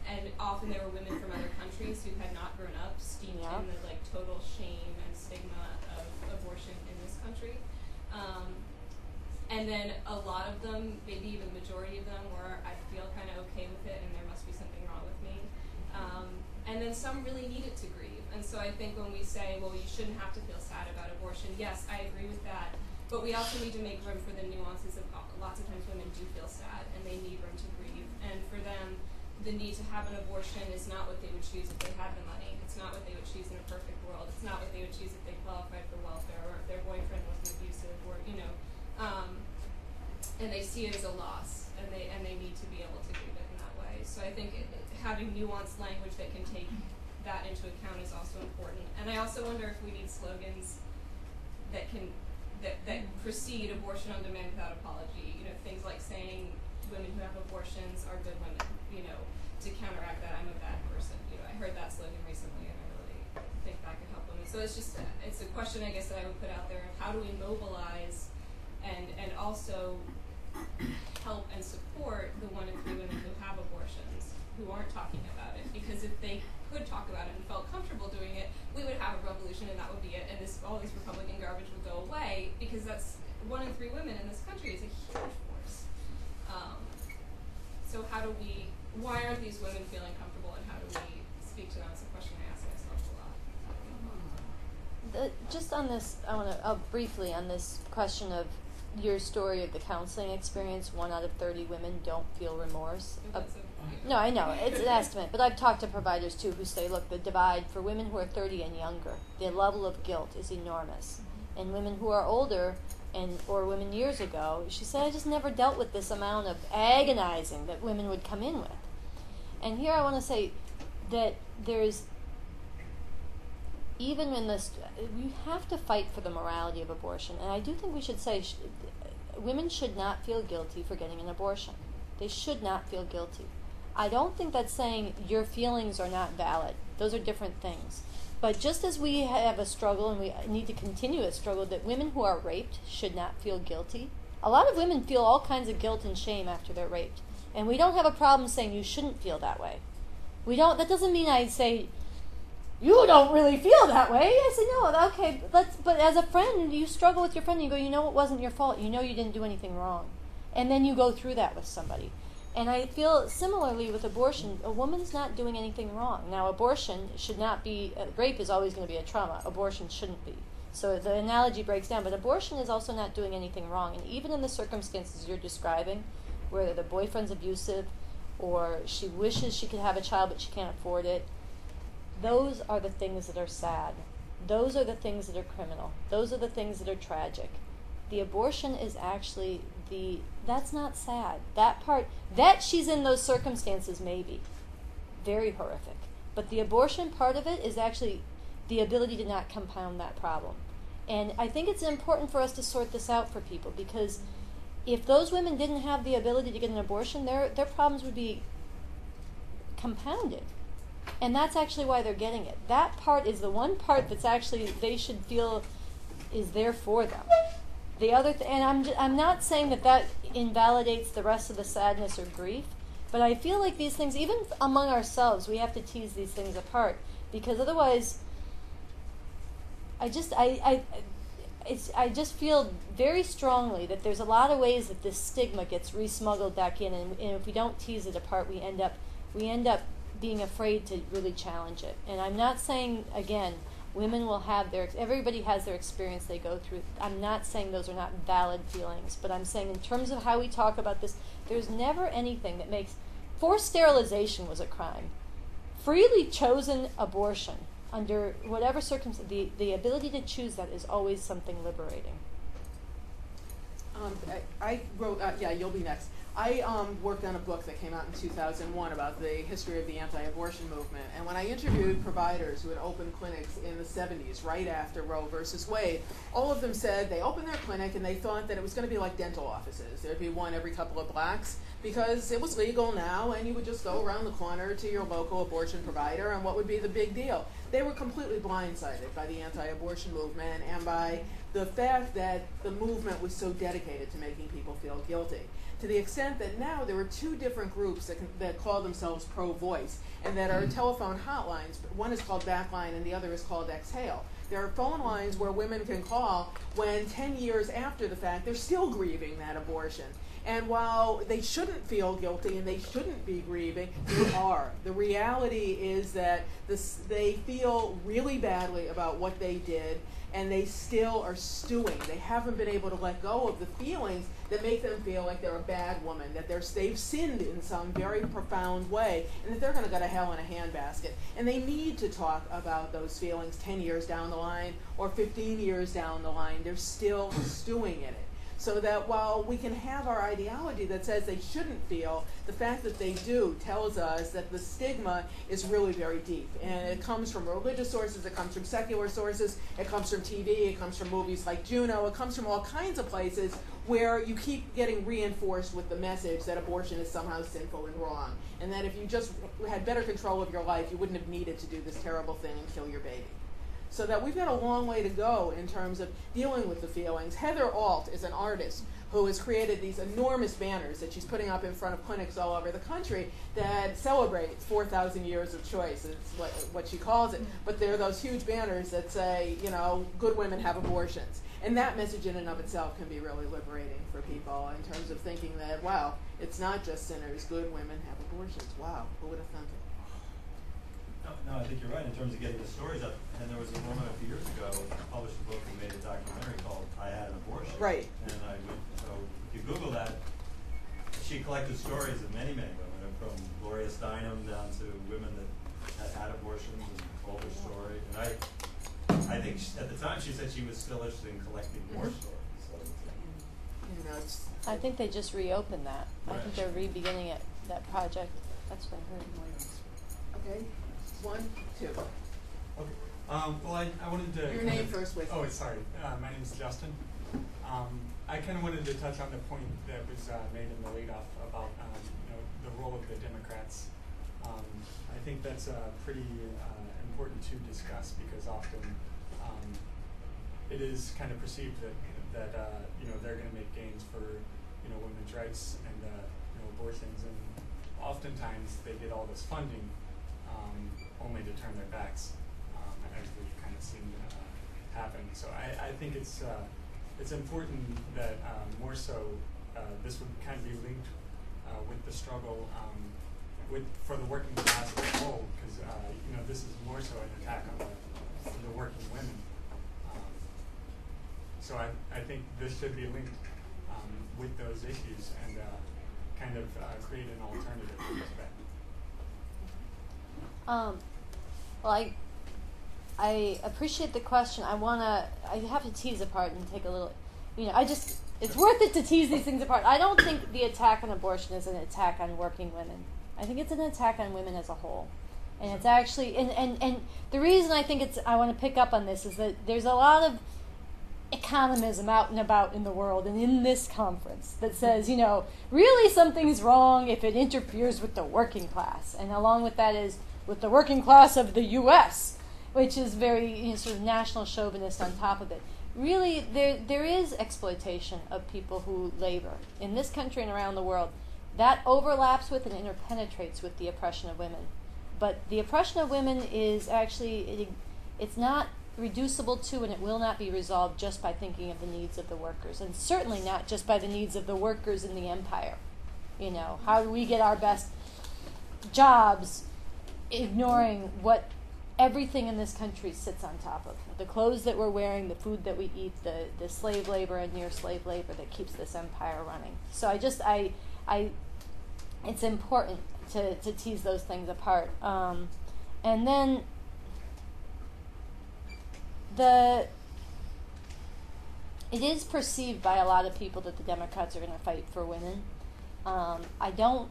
Speaker 5: And often there were women from other countries who had not grown up steeped in the total shame and stigma of abortion in this country. And then a lot of them, maybe even the majority of them, were, I feel kind of okay with it and there must be something wrong with me. And then some really needed to grieve. And so I think when we say, well, you shouldn't have to feel sad about abortion, yes, I agree with that. But we also need to make room for the nuances of lots of times women do feel sad and they need room to grieve. And for them, the need to have an abortion is not what they would choose if they had the money. It's not what they would choose in a perfect world. It's not what they would choose if they qualified for welfare or if their boyfriend wasn't abusive or, and they see it as a loss and they need to be able to grieve it in that way. So I think having nuanced language that can take that into account is also important. And I also wonder if we need slogans that precede abortion on demand without apology. Things like saying women who have abortions are good women, to counteract that I'm a bad person. I heard that slogan recently and I really think that could help women. So it's a question, I guess, that I would put out there of how do we mobilize and also help and support the 1 in 3 women who have abortions who aren't talking about it. Because if they could talk about it and felt comfortable doing it, we would have a revolution and that would be it, and all this Republican garbage would go away, because that's 1 in 3 women in this country is a huge force. So why aren't these women feeling comfortable, and how do we speak to them? It's a question I ask myself a lot.
Speaker 2: Just on this, I want to briefly on this question of your story of the counseling experience. 1 out of 30 women don't feel remorse. No, I know it's an estimate, but I've talked to providers too who say, look, the divide for women who are 30 and younger, the level of guilt is enormous, and women who are older or women years ago, she said, I just never dealt with this amount of agonizing that women would come in with. And here I want to say that there's even in this, we have to fight for the morality of abortion. And I do think we should say women should not feel guilty for getting an abortion. They should not feel guilty. I don't think that's saying your feelings are not valid. Those are different things. But just as we have a struggle, and we need to continue a struggle, that women who are raped should not feel guilty. A lot of women feel all kinds of guilt and shame after they're raped. And we don't have a problem saying you shouldn't feel that way. We don't. That doesn't mean I say, you don't really feel that way. I say, no, okay, but as a friend, you struggle with your friend, and you go, you know it wasn't your fault. You know you didn't do anything wrong. And then you go through that with somebody. And I feel similarly with abortion, a woman's not doing anything wrong. Now, abortion should not be, rape is always going to be a trauma. Abortion shouldn't be. So the analogy breaks down, but abortion is also not doing anything wrong. And even in the circumstances you're describing, where the boyfriend's abusive, or she wishes she could have a child but she can't afford it, those are the things that are sad. Those are the things that are criminal. Those are the things that are tragic. The abortion is actually that's not sad. That part, that she's in those circumstances maybe, very horrific. But the abortion part of it is actually the ability to not compound that problem. And I think it's important for us to sort this out for people, because if those women didn't have the ability to get an abortion, their problems would be compounded. And that's actually why they're getting it. That part is the one part that's actually they should feel is there for them. The other and I'm not saying that invalidates the rest of the sadness or grief, but I feel like these things, even among ourselves, we have to tease these things apart, because otherwise, I just feel very strongly that there's a lot of ways that this stigma gets resmuggled back in, and if we don't tease it apart, we end up being afraid to really challenge it. And I'm not saying, again, women will have everybody has their experience they go through. I'm not saying those are not valid feelings, but I'm saying in terms of how we talk about this, there's never anything that makes, forced sterilization was a crime. Freely chosen abortion, under whatever circumstance, the ability to choose that is always something liberating.
Speaker 1: I wrote, you'll be next. I worked on a book that came out in 2001 about the history of the anti-abortion movement. And when I interviewed providers who had opened clinics in the 70s, right after Roe versus Wade, all of them said they opened their clinic and they thought that it was going to be like dental offices. There'd be one every couple of blocks because it was legal now, and you would just go around the corner to your local abortion provider, and what would be the big deal? They were completely blindsided by the anti-abortion movement and by the fact that the movement was so dedicated to making people feel guilty, to the extent that now there were two different groups that call themselves pro-voice and that are telephone hotlines. One is called Backline and the other is called Exhale. There are phone lines where women can call when 10 years after the fact they're still grieving that abortion. And while they shouldn't feel guilty and they shouldn't be grieving, they are. The reality is that they feel really badly about what they did, and they still are stewing. They haven't been able to let go of the feelings that make them feel like they're a bad woman, that they've sinned in some very profound way, and that they're going to go to hell in a handbasket. And they need to talk about those feelings 10 years down the line or 15 years down the line. They're still stewing in it. So that while we can have our ideology that says they shouldn't feel, the fact that they do tells us that the stigma is really very deep. And it comes from religious sources, it comes from secular sources, it comes from TV, it comes from movies like Juno, it comes from all kinds of places where you keep getting reinforced with the message that abortion is somehow sinful and wrong. And that if you just had better control of your life, you wouldn't have needed to do this terrible thing and kill your baby. So that we've got a long way to go in terms of dealing with the feelings. Heather Alt is an artist who has created these enormous banners that she's putting up in front of clinics all over the country that celebrate 4,000 years of choice. It's what she calls it. But they're those huge banners that say, you know, good women have abortions. And that message in and of itself can be really liberating for people in terms of thinking that, wow, it's not just sinners, good women have abortions. Wow, who would have thunk it?
Speaker 6: No, I think you're right in terms of getting the stories up. And there was a woman a few years ago who published a book and made a documentary called "I Had an Abortion." Right. And so if you Google that, she collected stories of many, many women, from Gloria Steinem down to women that had abortions and told their story. And I think at the time she said she was still interested in collecting more stories. So
Speaker 2: I think they just reopened that. Right. I think they're re-beginning it, that project. That's what I heard.
Speaker 1: Okay. 1, 2.
Speaker 7: Okay. Well, I wanted to.
Speaker 1: Your name first, wait.
Speaker 7: Oh, sorry. My name is Justin. I kind of wanted to touch on the point that was made in the lead-off about the role of the Democrats. I think that's pretty important to discuss because often it is kind of perceived that they're going to make gains for women's rights and abortions, and oftentimes they get all this funding only to turn their backs, as we've kind of seen happen. So I think it's important that more so this would kind of be linked with the struggle for the working class as a whole, because this is more so an attack on the working women. So I think this should be linked with those issues and kind of create an alternative to this back.
Speaker 2: Well, I appreciate the question. I have to tease apart and take a little, it's worth it to tease these things apart. I don't think the attack on abortion is an attack on working women. I think it's an attack on women as a whole. And it's actually, and the reason I think I want to pick up on this is that there's a lot of economism out and about in the world and in this conference that says, really something's wrong if it interferes with the working class. And along with that is with the working class of the U.S., which is very sort of national chauvinist on top of it. Really, there is exploitation of people who labor in this country and around the world. That overlaps with and interpenetrates with the oppression of women. But the oppression of women is actually, it's not reducible to, and it will not be resolved just by thinking of the needs of the workers, and certainly not just by the needs of the workers in the empire. How do we get our best jobs, ignoring what everything in this country sits on top of? The clothes that we're wearing, the food that we eat, the slave labor and near slave labor that keeps this empire running. So it's important to tease those things apart. And then it is perceived by a lot of people that the Democrats are going to fight for women. I don't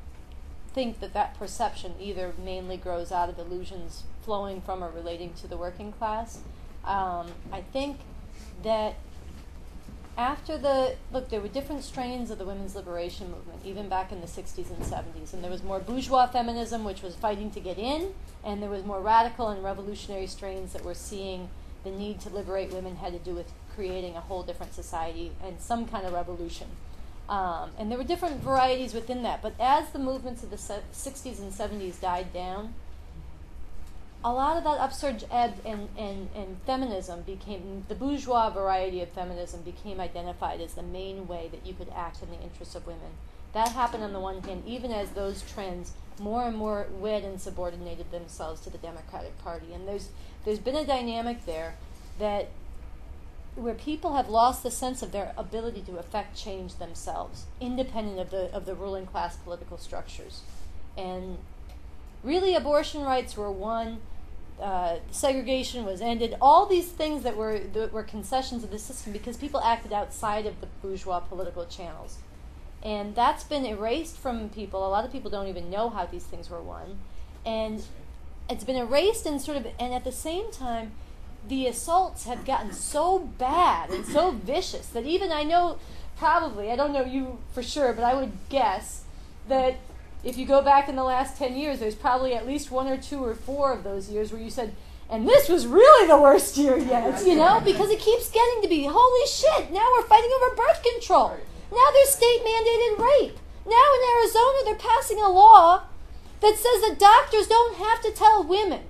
Speaker 2: think that perception either mainly grows out of illusions flowing from or relating to the working class. I think that after there were different strains of the women's liberation movement, even back in the 60s and 70s. And there was more bourgeois feminism, which was fighting to get in, and there was more radical and revolutionary strains that were seeing the need to liberate women had to do with creating a whole different society and some kind of revolution. And there were different varieties within that. But as the movements of the 60s and 70s died down, a lot of that upsurge ebbed, and feminism became, the bourgeois variety of feminism became identified as the main way that you could act in the interests of women. That happened on the one hand, even as those trends more and more wed and subordinated themselves to the Democratic Party. And there's been a dynamic there that where people have lost the sense of their ability to affect change themselves, independent of the ruling class political structures. And really, abortion rights were won. Segregation was ended. All these things that were concessions of the system because people acted outside of the bourgeois political channels. And that's been erased from people. A lot of people don't even know how these things were won. And it's been erased and at the same time, the assaults have gotten so bad and so vicious that even I know, probably, I don't know you for sure, but I would guess that if you go back in the last 10 years, there's probably at least 1 or 2 or 4 of those years where you said, and this was really the worst year yet, because it keeps getting to be, holy shit, now we're fighting over birth control. Now there's state-mandated rape. Now in Arizona, they're passing a law that says that doctors don't have to tell women.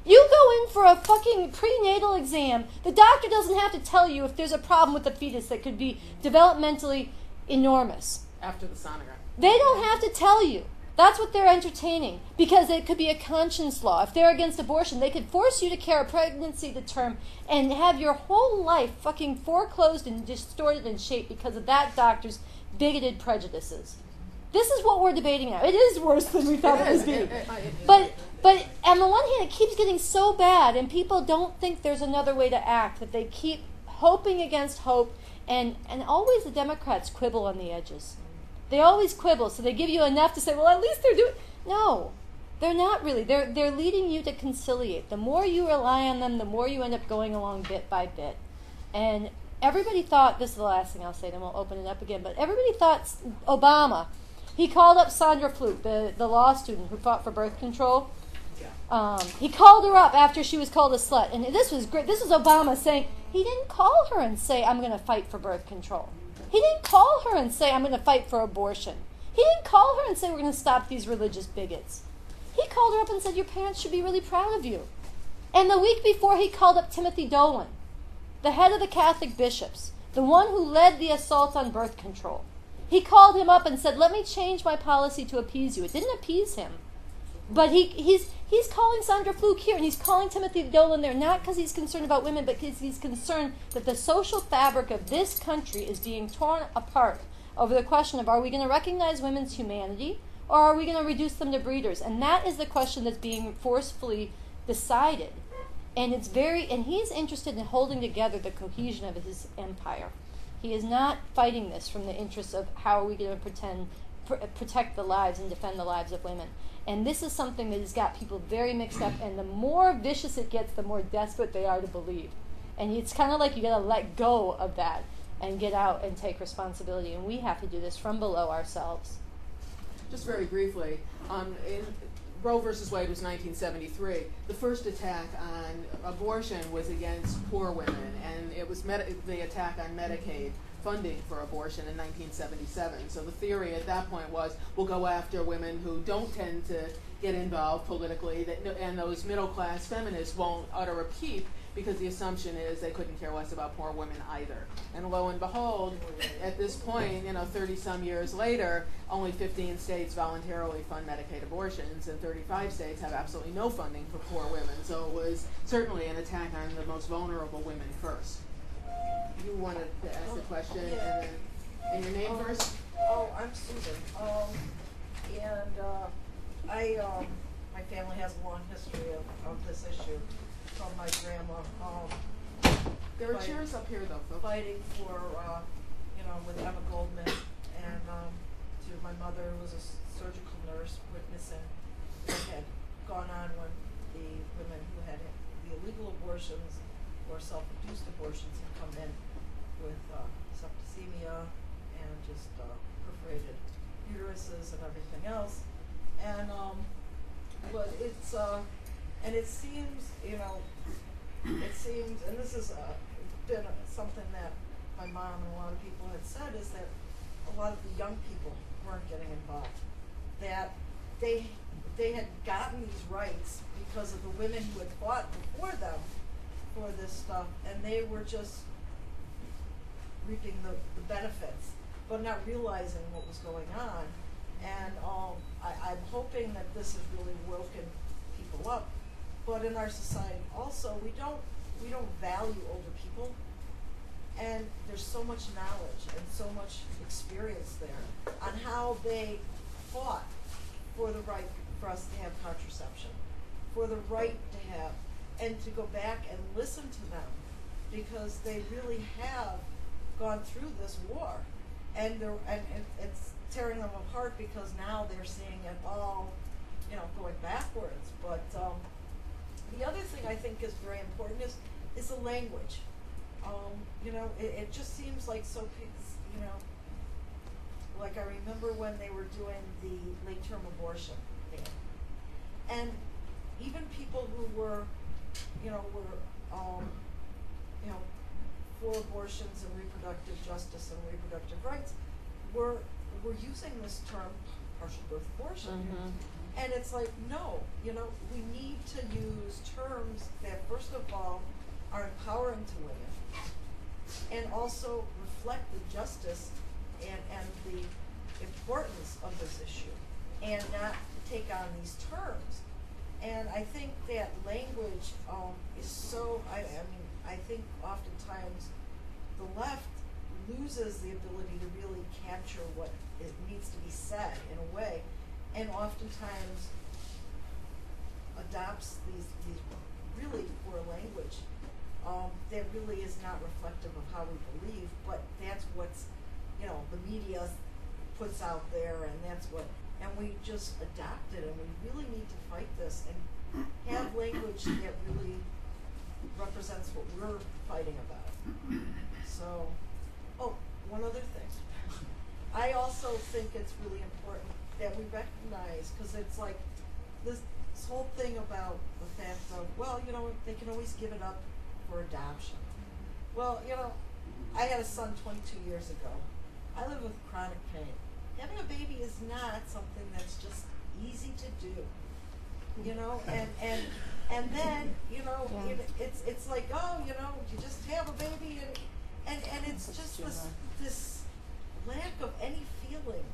Speaker 2: You go in for a fucking prenatal exam, the doctor doesn't have to tell you if there's a problem with the fetus that could be developmentally enormous.
Speaker 1: After the sonogram.
Speaker 2: They don't have to tell you. That's what they're entertaining, because it could be a conscience law. If they're against abortion, they could force you to carry pregnancy to term and have your whole life fucking foreclosed and distorted and shaped because of that doctor's bigoted prejudices. This is what we're debating now. It is worse than we thought it was being. But on the one hand, it keeps getting so bad, and people don't think there's another way to act, that they keep hoping against hope, and always the Democrats quibble on the edges. They always quibble, so they give you enough to say, well, at least they're doing... No. They're not really. They're leading you to conciliate. The more you rely on them, the more you end up going along bit by bit. And everybody thought, this is the last thing I'll say, then we'll open it up again, but everybody thought Obama, he called up Sandra Fluke, the law student who fought for birth control. He called her up after she was called a slut. And this was great. This was Obama saying, he didn't call her and say, I'm going to fight for birth control. He didn't call her and say, I'm going to fight for abortion. He didn't call her and say, we're going to stop these religious bigots. He called her up and said, your parents should be really proud of you. And the week before, he called up Timothy Dolan, the head of the Catholic bishops, the one who led the assault on birth control. He called him up and said, let me change my policy to appease you. It didn't appease him. But he's calling Sandra Fluke here, and he's calling Timothy Dolan there, not because he's concerned about women, but because he's concerned that the social fabric of this country is being torn apart over the question of, are we going to recognize women's humanity, or are we going to reduce them to breeders? And that is the question that's being forcefully decided. And he's interested in holding together the cohesion of his empire. He is not fighting this from the interests of how are we going to protect the lives and defend the lives of women. And this is something that has got people very mixed up, and the more vicious it gets, the more desperate they are to believe. And it's kind of like you got to let go of that and get out and take responsibility. And we have to do this from below ourselves.
Speaker 1: Just very briefly, Roe versus Wade was 1973. The first attack on abortion was against poor women, and it was the attack on Medicaid funding for abortion in 1977. So the theory at that point was, we'll go after women who don't tend to get involved politically, and those middle-class feminists won't utter a peep, because the assumption is they couldn't care less about poor women either. And lo and behold, at this point, 30-some years later, only 15 states voluntarily fund Medicaid abortions, and 35 states have absolutely no funding for poor women. So it was certainly an attack on the most vulnerable women first. You wanted to ask a question, and your name first?
Speaker 8: Oh, I'm Susan. My family has a long history of this issue from my grandma.
Speaker 1: There are chairs up here, though, folks.
Speaker 8: Fighting for, with Emma Goldman, and to my mother, who was a surgical nurse, witnessing what had gone on when the women who had the illegal abortions or self-induced abortions had come in with septicemia and just perforated uteruses and everything else. And but it's and it seems, and this has been something that my mom and a lot of people had said, is that a lot of the young people weren't getting involved. That they had gotten these rights because of the women who had fought before them for this stuff, and they were just reaping the benefits, but not realizing what was going on. And I'm hoping that this has really woken people up. But in our society also, we don't value older people, and there's so much knowledge and so much experience there on how they fought for the right for us to have contraception, for the right to have, and to go back and listen to them, because they really have gone through this war, and it's tearing them apart, because now they're seeing it all, going backwards. But the other thing I think is very important is the language. It just seems like like I remember when they were doing the late-term abortion ban, and even people who were for abortions and reproductive justice and reproductive rights were using this term partial birth abortion.
Speaker 2: Mm-hmm.
Speaker 8: And it's like, no, we need to use terms that, first of all, are empowering to women, and also reflect the justice and the importance of this issue, and not take on these terms. And I think that language is so, I think oftentimes the left loses the ability to really capture what it needs to be said in a way, and oftentimes adopts these really poor language that really is not reflective of how we believe, but that's what's, the media puts out there, and that's what and we just adopt it, and we really need to fight this and have language that really represents what we're fighting about. So, oh, one other thing. I also think it's really important that we recognize, because it's like this whole thing about the fact of, well, you know, they can always give it up for adoption. Well, you know, I had a son 22 years ago. I live with chronic pain. Having a baby is not something that's just easy to do, you know, and then, you know, it's like, oh, you know, you just have a baby, and it's just this lack of any feeling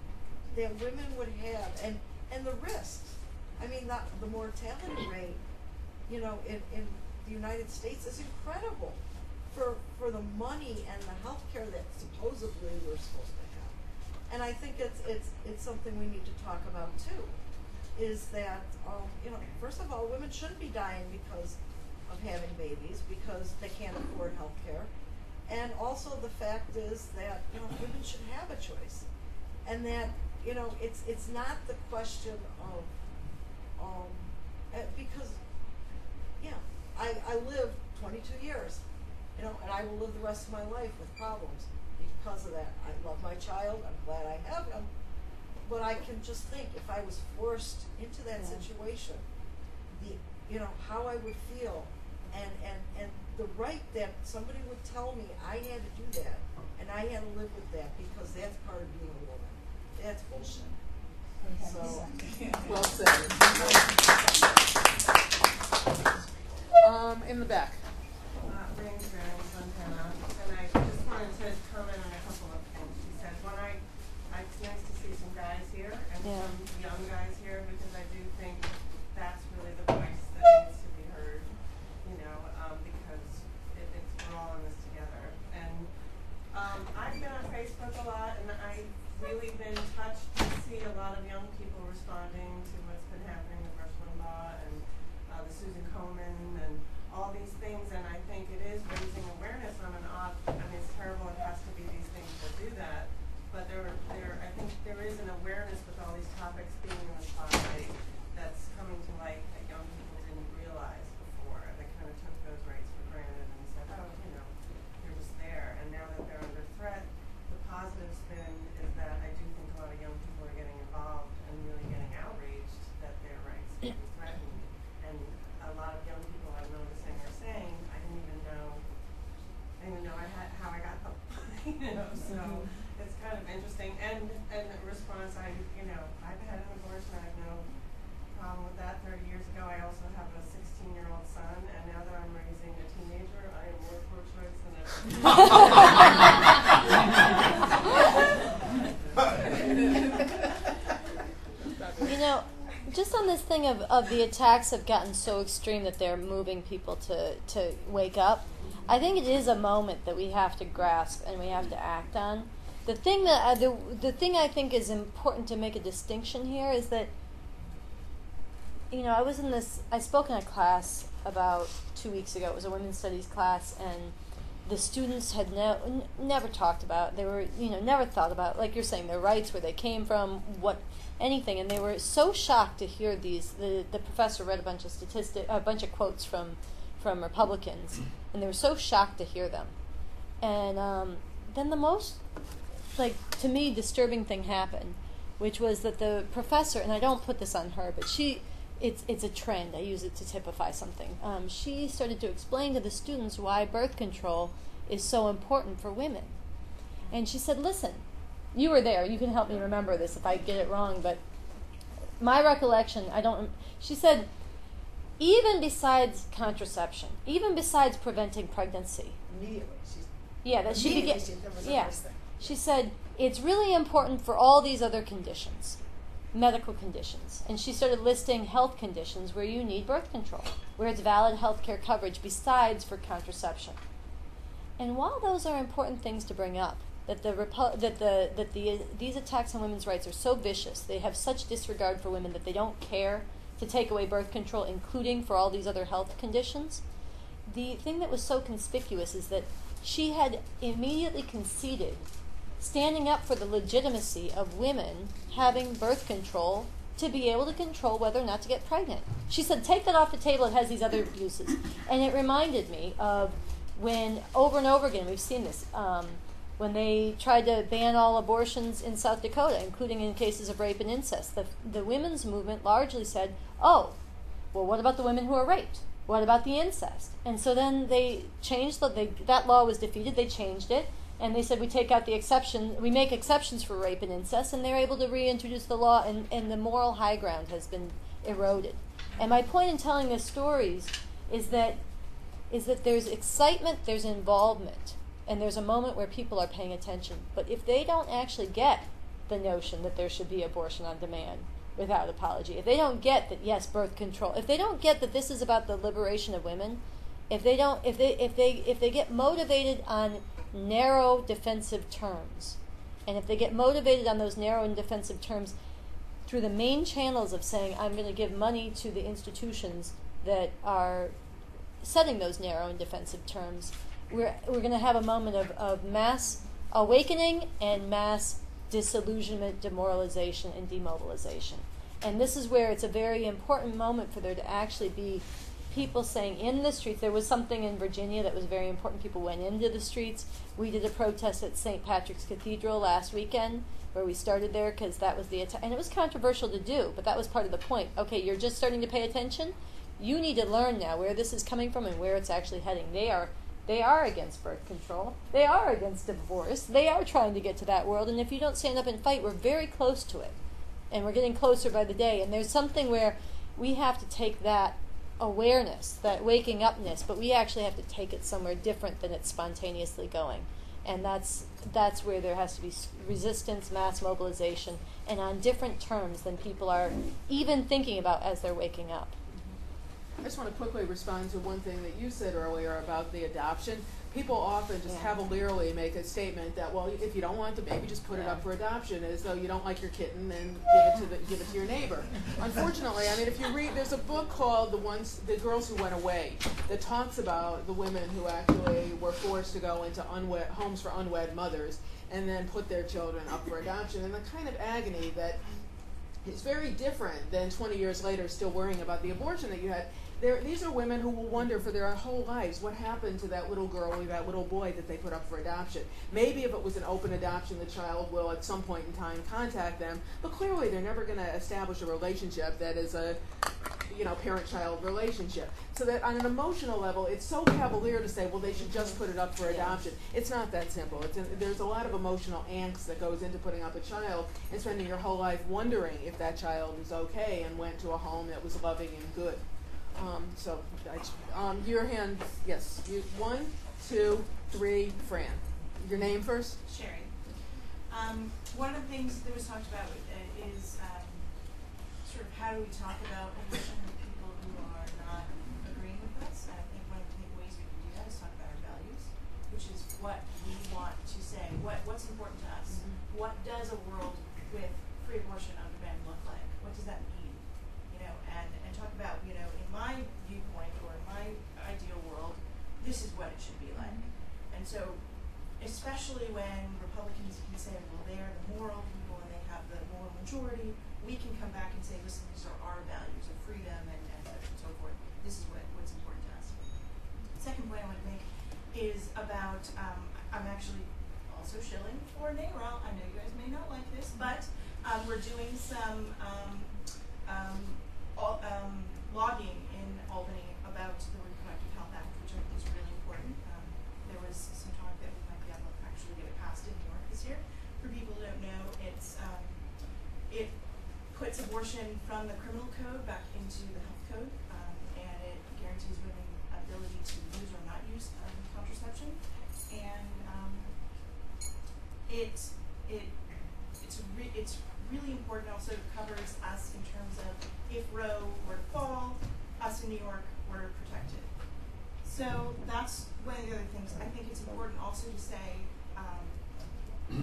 Speaker 8: that women would have, and the risks. I mean, the mortality rate, you know, in the United States is incredible for the money and the health care that supposedly we're supposed to have. And I think it's something we need to talk about too, is that, you know, first of all, women shouldn't be dying because of having babies, because they can't afford health care. And also the fact is that, you know, women should have a choice. And that, you know, it's not the question of, because, yeah, I lived 22 years, you know, and I will live the rest of my life with problems because of that. I love my child, I'm glad I have him, but I can just think if I was forced into that situation, you know, how I would feel, and the right that somebody would tell me I had to do that, and I had to live with that because that's part of being a woman. That's bullshit. So,
Speaker 1: well said. In the back.
Speaker 9: My name's Mary Montana, and I just wanted to comment on a couple of things she said. One, it's nice to see some guys here and some young guys here, because I do think that's really the voice that needs to be heard, you know, because we're all in this together. And I've been on Facebook a lot, and I've really been touched to see a lot of young people responding to what's been happening with Rush Limbaugh and the Susan Komen and all these things, and I think it is raising awareness on an odd, I mean, it's terrible, it has to be these things that do that, but I think there is an awareness with all these topics being in the spotlight that's coming to light that young people didn't realize before. They kind of took those rights for granted and said, oh, you know, they're just there, and now that they're under threat, the positive spin is that I do think a lot of young people are getting involved and really getting outraged that their rights are being threatened, and a lot of young people I'm noticing are saying, I didn't even know how I got them, you know, so it's kind of interesting. And the response, I've had an abortion, I have no problem with that. 30 years ago, I also have a 16-year-old son, and now that I'm raising a teenager, I am more pro-choice than ever.
Speaker 2: You know, just on this thing of the attacks have gotten so extreme that they're moving people to wake up, I think it is a moment that we have to grasp and we have to act on. The thing that the thing I think is important to make a distinction here is that, you know, I spoke in a class about 2 weeks ago. It was a women's studies class, and the students had never talked about, they were, you know, never thought about, like you're saying, their rights, where they came from, anything, and they were so shocked to hear these. The professor read a bunch of quotes from Republicans, and they were so shocked to hear them. And then the most, like, to me, disturbing thing happened, which was that the professor, and I don't put this on her, but it's a trend. I use it to typify something. She started to explain to the students why birth control is so important for women. And she said, listen, you were there. You can help me remember this if I get it wrong, but my recollection, she said, even besides contraception, even besides preventing pregnancy. She said, it's really important for all these other conditions, medical conditions. And she started listing health conditions where you need birth control, where it's valid health care coverage besides for contraception. And while those are important things to bring up, these attacks on women's rights are so vicious, they have such disregard for women that they don't care to take away birth control, including for all these other health conditions. The thing that was so conspicuous is that she had immediately conceded standing up for the legitimacy of women having birth control to be able to control whether or not to get pregnant. She said, take that off the table, it has these other abuses. And it reminded me of when, over and over again, we've seen this, when they tried to ban all abortions in South Dakota, including in cases of rape and incest. The women's movement largely said, oh, well, what about the women who are raped? What about the incest? And so then they changed, that law was defeated, they changed it, and they said we take out the exception, we make exceptions for rape and incest, and they're able to reintroduce the law, and the moral high ground has been eroded. And my point in telling these stories is that there's excitement, there's involvement, and there's a moment where people are paying attention. But if they don't actually get the notion that there should be abortion on demand without apology, if they don't get that, yes, birth control, if they don't get that this is about the liberation of women, if they get motivated on narrow defensive terms, and if they get motivated on those narrow and defensive terms through the main channels of saying, I'm going to give money to the institutions that are setting those narrow and defensive terms, we're going to have a moment of mass awakening and mass disillusionment, demoralization, and demobilization. And this is where it's a very important moment for there to actually be people saying in the streets. There was something in Virginia that was very important. People went into the streets. We did a protest at St. Patrick's Cathedral last weekend where we started there because that was the attack. And it was controversial to do, but that was part of the point. Okay, you're just starting to pay attention. You need to learn now where this is coming from and where it's actually heading. They are against birth control. They are against divorce. They are trying to get to that world. And if you don't stand up and fight, we're very close to it. And we're getting closer by the day. And there's something where we have to take that awareness, that waking upness, but we actually have to take it somewhere different than it's spontaneously going. And that's where there has to be resistance, mass mobilization, and on different terms than people are even thinking about as they're waking up.
Speaker 1: I just want to quickly respond to one thing that you said earlier about the adoption. People often just cavalierly make a statement that, well, if you don't want the baby, just put it up for adoption, as though you don't like your kitten, then give it to your neighbor. Unfortunately, I mean, if you read, there's a book called The Girls Who Went Away that talks about the women who actually were forced to go into homes for unwed mothers and then put their children up for adoption, and the kind of agony that is very different than 20 years later still worrying about the abortion that you had. These are women who will wonder for their whole lives what happened to that little girl or that little boy that they put up for adoption. Maybe if it was an open adoption, the child will at some point in time contact them, but clearly they're never going to establish a relationship that is a parent-child relationship. So that on an emotional level, it's so cavalier to say, well, they should just put it up for adoption. It's not that simple. There's a lot of emotional angst that goes into putting up a child and spending your whole life wondering if that child is okay and went to a home that was loving and good. Your hand, yes. 1, 2, 3, Fran. Your name first?
Speaker 10: Sherry. One of the things that was talked about is sort of how do we talk about abortion with people who are not agreeing with us. And I think one of the ways we can do that is talk about our values, which is what we want to say, what's important to us. Mm-hmm. What does a world with free abortion on demand look like? What does that mean? And talk about, in my viewpoint or in my ideal world, this is what it should be like. And so, especially when Republicans can say, well, they are the moral people and they have the moral majority, we can come back and say, listen, these are our values of freedom and so forth. This is what's important to us. The second point I want to make is about, I'm actually also shilling for NARAL. I know you guys may not like this, but we're doing some lobbying in Albany about the Reproductive Health Act, which I think is really important. There was some talk that we might be able to actually get it passed in New York this year. For people who don't know, it puts abortion from the criminal code back into the health code, and it guarantees women ability to use or not use contraception. And it's really important. Also covers us in terms of if Roe were to fall, us in New York were protected. So that's one of the other things. I think it's important also to say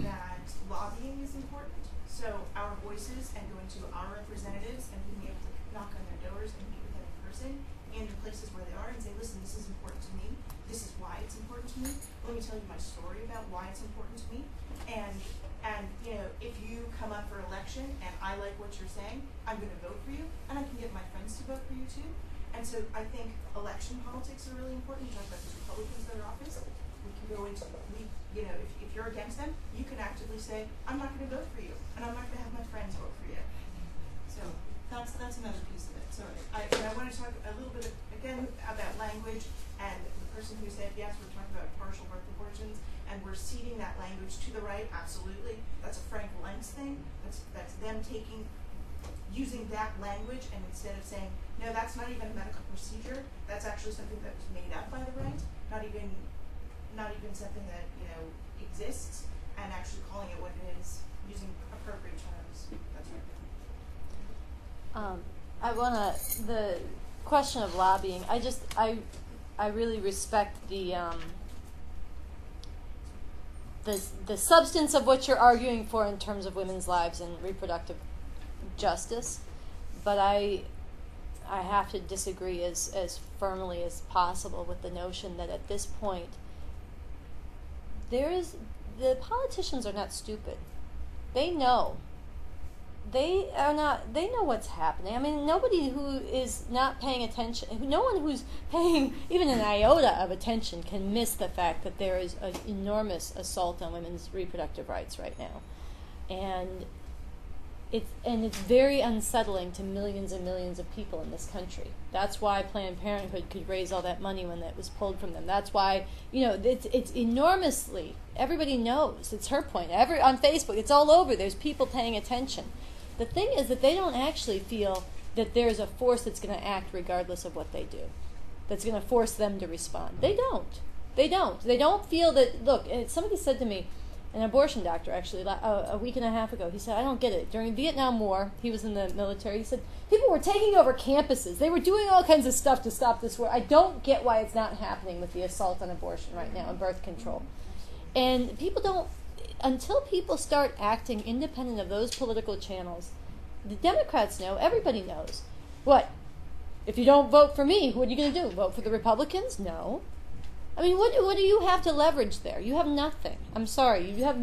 Speaker 10: that lobbying is important. So our voices and going to our representatives and being able to knock on their doors and meet with them in person and in places where they are and say, listen, this is important to me. This is why it's important to me. Let me tell you my story about why it's important to me. And you know, if you come up for election and I like what you're saying, I'm going to vote for you, and I can get my friends to vote for you too. And so I think election politics are really important. You talk about these Republicans that are in office. We can go into, you know, if you're against them, you can actively say, I'm not going to vote for you, and I'm not going to have my friends vote for you. So that's another piece of it. So I want to talk a little bit again about language, and the person who said, yes, we're talking about partial birth abortions, and we're ceding that language to the right. Absolutely, that's a Frank Lentz thing. That's them using that language, and instead of saying, no, that's not even a medical procedure, that's actually something that was made up by the right, not even something that, you know, exists, and actually calling it what it is, using appropriate terms. That's right.
Speaker 2: The question of lobbying, I really respect the substance of what you're arguing for in terms of women's lives and reproductive justice, but I have to disagree as firmly as possible with the notion that at this point the politicians are not stupid. They know. They know what's happening. I mean, nobody who is not paying attention, no one who's paying even an iota of attention can miss the fact that there is an enormous assault on women's reproductive rights right now. And it's very unsettling to millions and millions of people in this country. That's why Planned Parenthood could raise all that money when that was pulled from them. That's why, you know, it's enormously, everybody knows. It's her point. On Facebook, it's all over. There's people paying attention. The thing is that they don't actually feel that there's a force that's going to act regardless of what they do, that's going to force them to respond. They don't. They don't feel that, look, and somebody said to me, an abortion doctor actually, a week and a half ago, he said, I don't get it. During the Vietnam War, he was in the military, he said, people were taking over campuses. They were doing all kinds of stuff to stop this war. I don't get why it's not happening with the assault on abortion right now and birth control. And people don't, until people start acting independent of those political channels, the Democrats know, everybody knows. What? If you don't vote for me, what are you going to do? Vote for the Republicans? No. I mean, what do you have to leverage there? You have nothing. I'm sorry. You have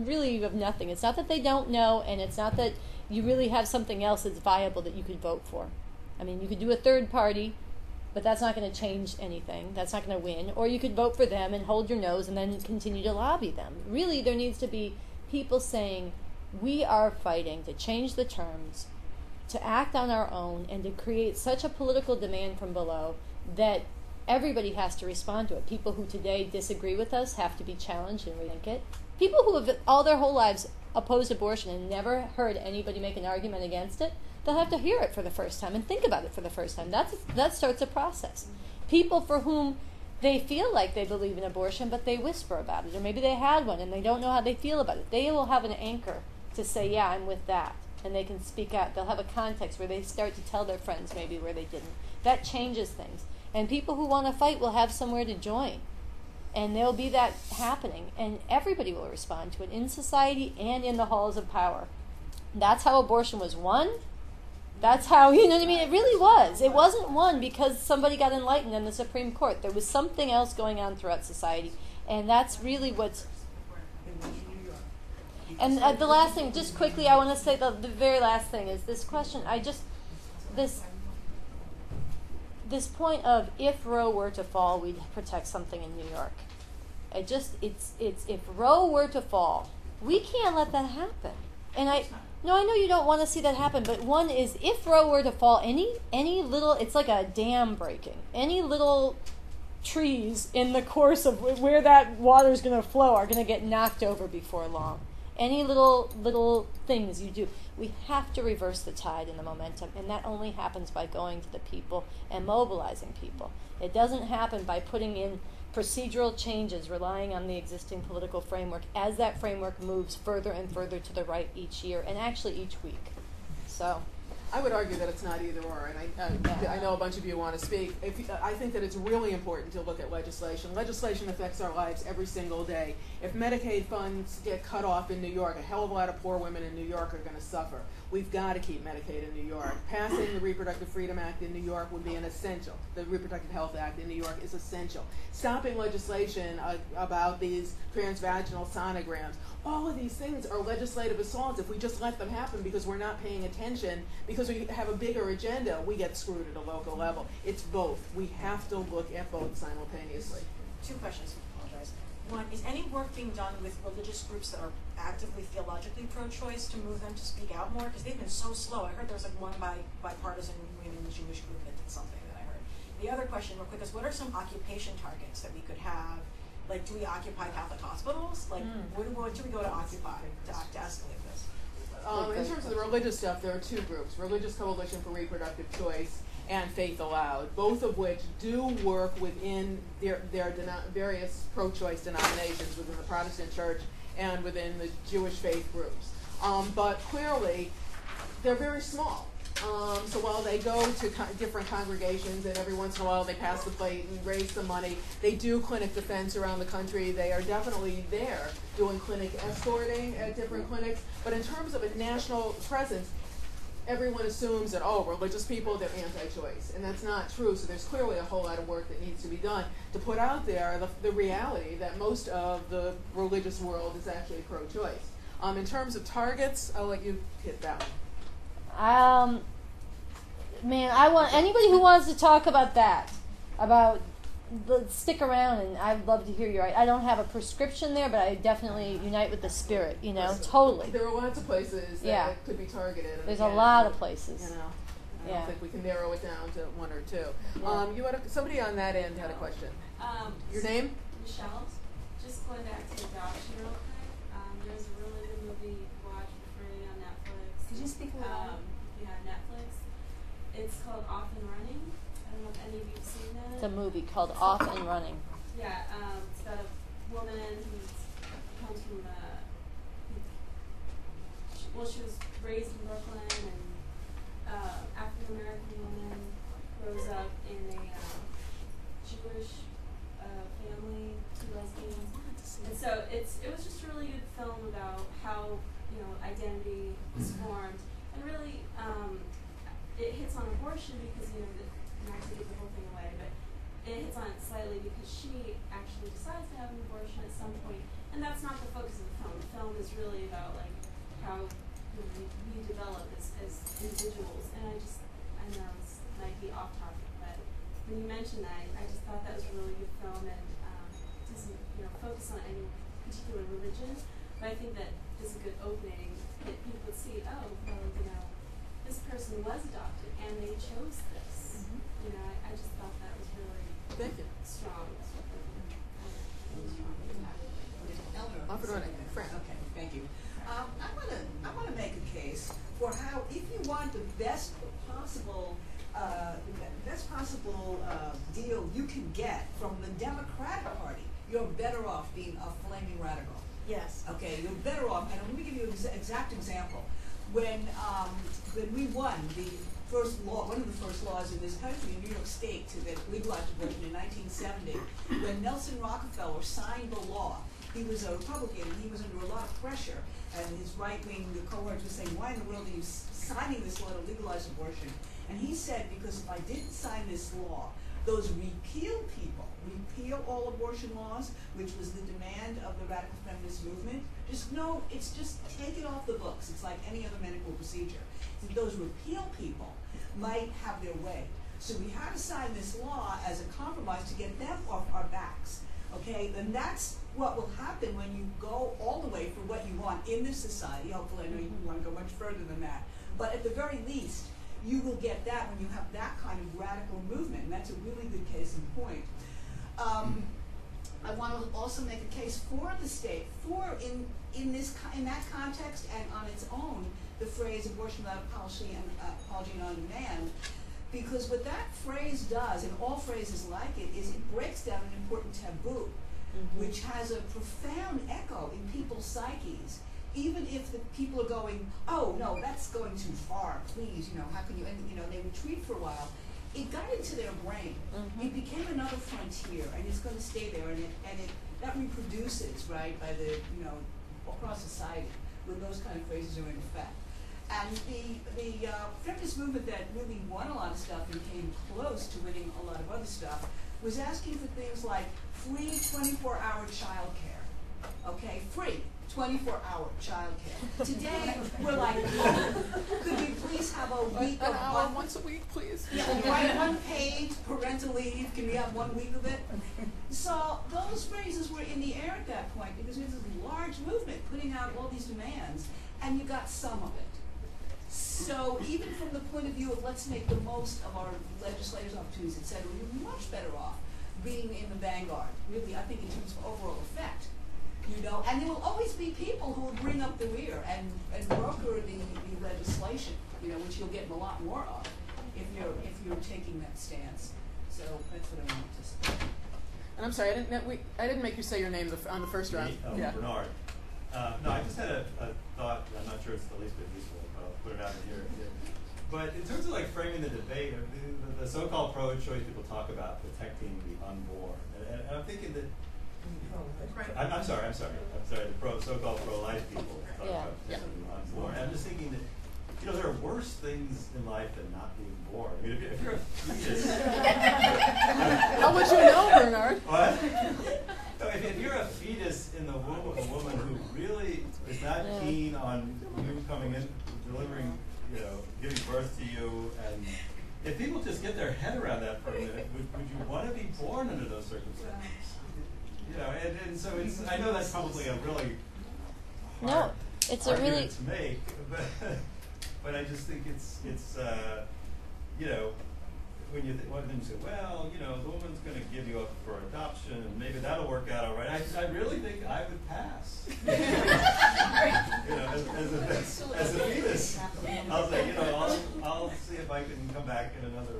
Speaker 2: nothing. It's not that they don't know, and it's not that you really have something else that's viable that you could vote for. I mean, you could do a third party, but that's not going to change anything. That's not going to win. Or you could vote for them and hold your nose and then continue to lobby them. Really, there needs to be people saying, we are fighting to change the terms, to act on our own, and to create such a political demand from below that everybody has to respond to it. People who today disagree with us have to be challenged and rethink it. People who have all their whole lives opposed abortion and never heard anybody make an argument against it, they'll have to hear it for the first time and think about it for the first time. That starts a process. People for whom they feel like they believe in abortion, but they whisper about it, or maybe they had one and they don't know how they feel about it. They will have an anchor to say, yeah, I'm with that. And they can speak out. They'll have a context where they start to tell their friends maybe where they didn't. That changes things. And people who want to fight will have somewhere to join. And there'll be that happening. And everybody will respond to it in society and in the halls of power. That's how abortion was won. That's how, you know what I mean? It really was. It wasn't won because somebody got enlightened in the Supreme Court. There was something else going on throughout society. And that's really what's... And the last thing, just quickly, I want to say the very last thing is this question. This point of if Roe were to fall, we'd protect something in New York. It's if Roe were to fall, we can't let that happen. And I know you don't want to see that happen, but one is if Roe were to fall, any little, it's like a dam breaking. Any little trees in the course of where that water is going to flow are going to get knocked over before long. Any little things you do. We have to reverse the tide and the momentum, and that only happens by going to the people and mobilizing people. It doesn't happen by putting in procedural changes, relying on the existing political framework as that framework moves further and further to the right each year, and actually each week. So
Speaker 1: I would argue that it's not either or, and I know a bunch of you want to speak. I think that it's really important to look at legislation. Legislation affects our lives every single day. If Medicaid funds get cut off in New York, a hell of a lot of poor women in New York are going to suffer. we've got to keep Medicaid in New York. Passing the Reproductive Freedom Act in New York would be an essential. The Reproductive Health Act in New York is essential. Stopping legislation about these transvaginal sonograms. All of these things are legislative assaults. If we just let them happen because we're not paying attention, because we have a bigger agenda, we get screwed at a local level. It's both. We have to look at both simultaneously.
Speaker 11: Two questions. I apologize. One, is any work being done with religious groups that are actively theologically pro-choice to move them to speak out more? Because they've been so slow. I heard there was like one bipartisan women Jewish group that did something that I heard. The other question, real quick, is what are some occupation targets that we could have? Like, do we occupy Catholic hospitals? Like, what do we go to occupy to escalate this?
Speaker 1: In terms of the religious stuff, there are two groups: Religious Coalition for Reproductive Choice and Faith Allowed, both of which do work within their various pro-choice denominations within the Protestant Church and within the Jewish faith groups. But clearly, they're very small. So while they go to different congregations and every once in a while they pass the plate and raise some money, they do clinic defense around the country. They are definitely there doing clinic escorting at different clinics. But in terms of a national presence, everyone assumes that, oh, religious people, they're anti-choice. And that's not true. So there's clearly a whole lot of work that needs to be done to put out there the reality that most of the religious world is actually pro-choice. In terms of targets, I'll let you hit that one.
Speaker 2: Man, I want anybody who wants to talk about that, stick around, and I'd love to hear you. I don't have a prescription there, but I definitely unite with the spirit, totally.
Speaker 1: There are lots of places that could be targeted.
Speaker 2: There's a lot of places.
Speaker 1: I don't think we can narrow it down to one or two. Yeah. You had somebody on that end had a question. Your name?
Speaker 5: Michelle. Just going back to adoption real quick. There's a really good movie to watch for free on Netflix.
Speaker 11: Could you speak a little?
Speaker 5: Yeah, Netflix. It's called Off and Running. I don't know if any of you've seen that.
Speaker 2: It's a movie called Off and Running.
Speaker 5: Yeah, it's about a woman who comes from she was raised in Brooklyn, and African American woman, grows up in a Jewish family, two lesbians, and so it was just a really good film about how identity is formed, and really it hits on abortion because not to give the whole thing away, but it hits on it slightly because she actually decides to have an abortion at some point, and that's not the focus of the film. The film is really about like how we develop as individuals, and I know this might be off topic, but when you mentioned that, I just thought that was a really good film, and doesn't focus on any particular religion, but I think that is a good opening that people would see, oh, well, this person was adopted and they chose this. I just thought that was really strong.
Speaker 4: Eleanor. Okay, thank you. I want to make a case for how, if you want the best possible deal you can get from the Democratic Party, you're better off being a flaming radical.
Speaker 11: Yes. Okay,
Speaker 4: you're better off. And let me give you an exact example. When we won the first law, one of the first laws in this country, in New York State, to legalize abortion in 1970, when Nelson Rockefeller signed the law, he was a Republican and he was under a lot of pressure, and his right-wing cohorts were saying, why in the world are you signing this law to legalize abortion? And he said, because if I didn't sign this law, those repeal people, repeal all abortion laws, which was the demand of the radical feminist movement, it's just take it off the books. It's like any other medical procedure. Those repeal people might have their way. So we had to sign this law as a compromise to get them off our backs. Okay, then that's what will happen when you go all the way for what you want in this society. Hopefully, I know you want to go much further than that. But at the very least, you will get that when you have that kind of radical movement, and that's a really good case in point. I want to also make a case for the state, in that context and on its own, the phrase abortion without apology and on demand, because what that phrase does, and all phrases like it, is it breaks down an important taboo, which has a profound echo in people's psyches. Even if the people are going, oh no, that's going too far, please, how can you, and they retreat for a while, it got into their brain. It became another frontier, and it's going to stay there, and that reproduces, right, by across society when those kind of phrases are in effect. And the feminist movement that really won a lot of stuff and came close to winning a lot of other stuff was asking for things like free 24-hour childcare. Okay, free 24-hour childcare. Today we're like, could we please have a week
Speaker 1: An
Speaker 4: of
Speaker 1: hour once a week, please.
Speaker 4: Yeah, right, unpaid parental leave. Can we have 1 week of it? So those phrases were in the air at that point because there's this large movement putting out all these demands, and you got some of it. So even from the point of view of let's make the most of our legislators' opportunities, et cetera, you're much better off being in the vanguard, really, I think in terms of overall effect. You know, and there will always be people who will bring up the rear and broker the legislation, you know, which you'll get a lot more of if you're taking that stance. So that's what I wanted to say.
Speaker 1: And I'm sorry, I didn't make you say your name on the first round. Yeah.
Speaker 6: Bernard. No, I just had a thought. I'm not sure it's the least bit useful, but I'll put it out here. But in terms of like framing the debate, the so-called pro-choice people talk about protecting the unborn, and I'm thinking that. I'm sorry. The so-called pro-life people talk about protecting the unborn. I'm just thinking that, you know, there are worse things in life than not being born. I mean, if you're a fetus.
Speaker 1: How would you know, Bernard?
Speaker 6: What? No, if you're a fetus in the womb of a woman who really is not keen on you coming in, delivering, you know, giving birth to you, and if people just get their head around that for a minute, would you want to be born under those circumstances? You know, and so it's. I know that's probably a really hard argument to make, but I just think it's you know, when you say, well, you know, the woman's going to give you up for adoption, and maybe that'll work out all right. I really think I would pass. You know, as a fetus, I'll say, you know, I'll see if I can come back in another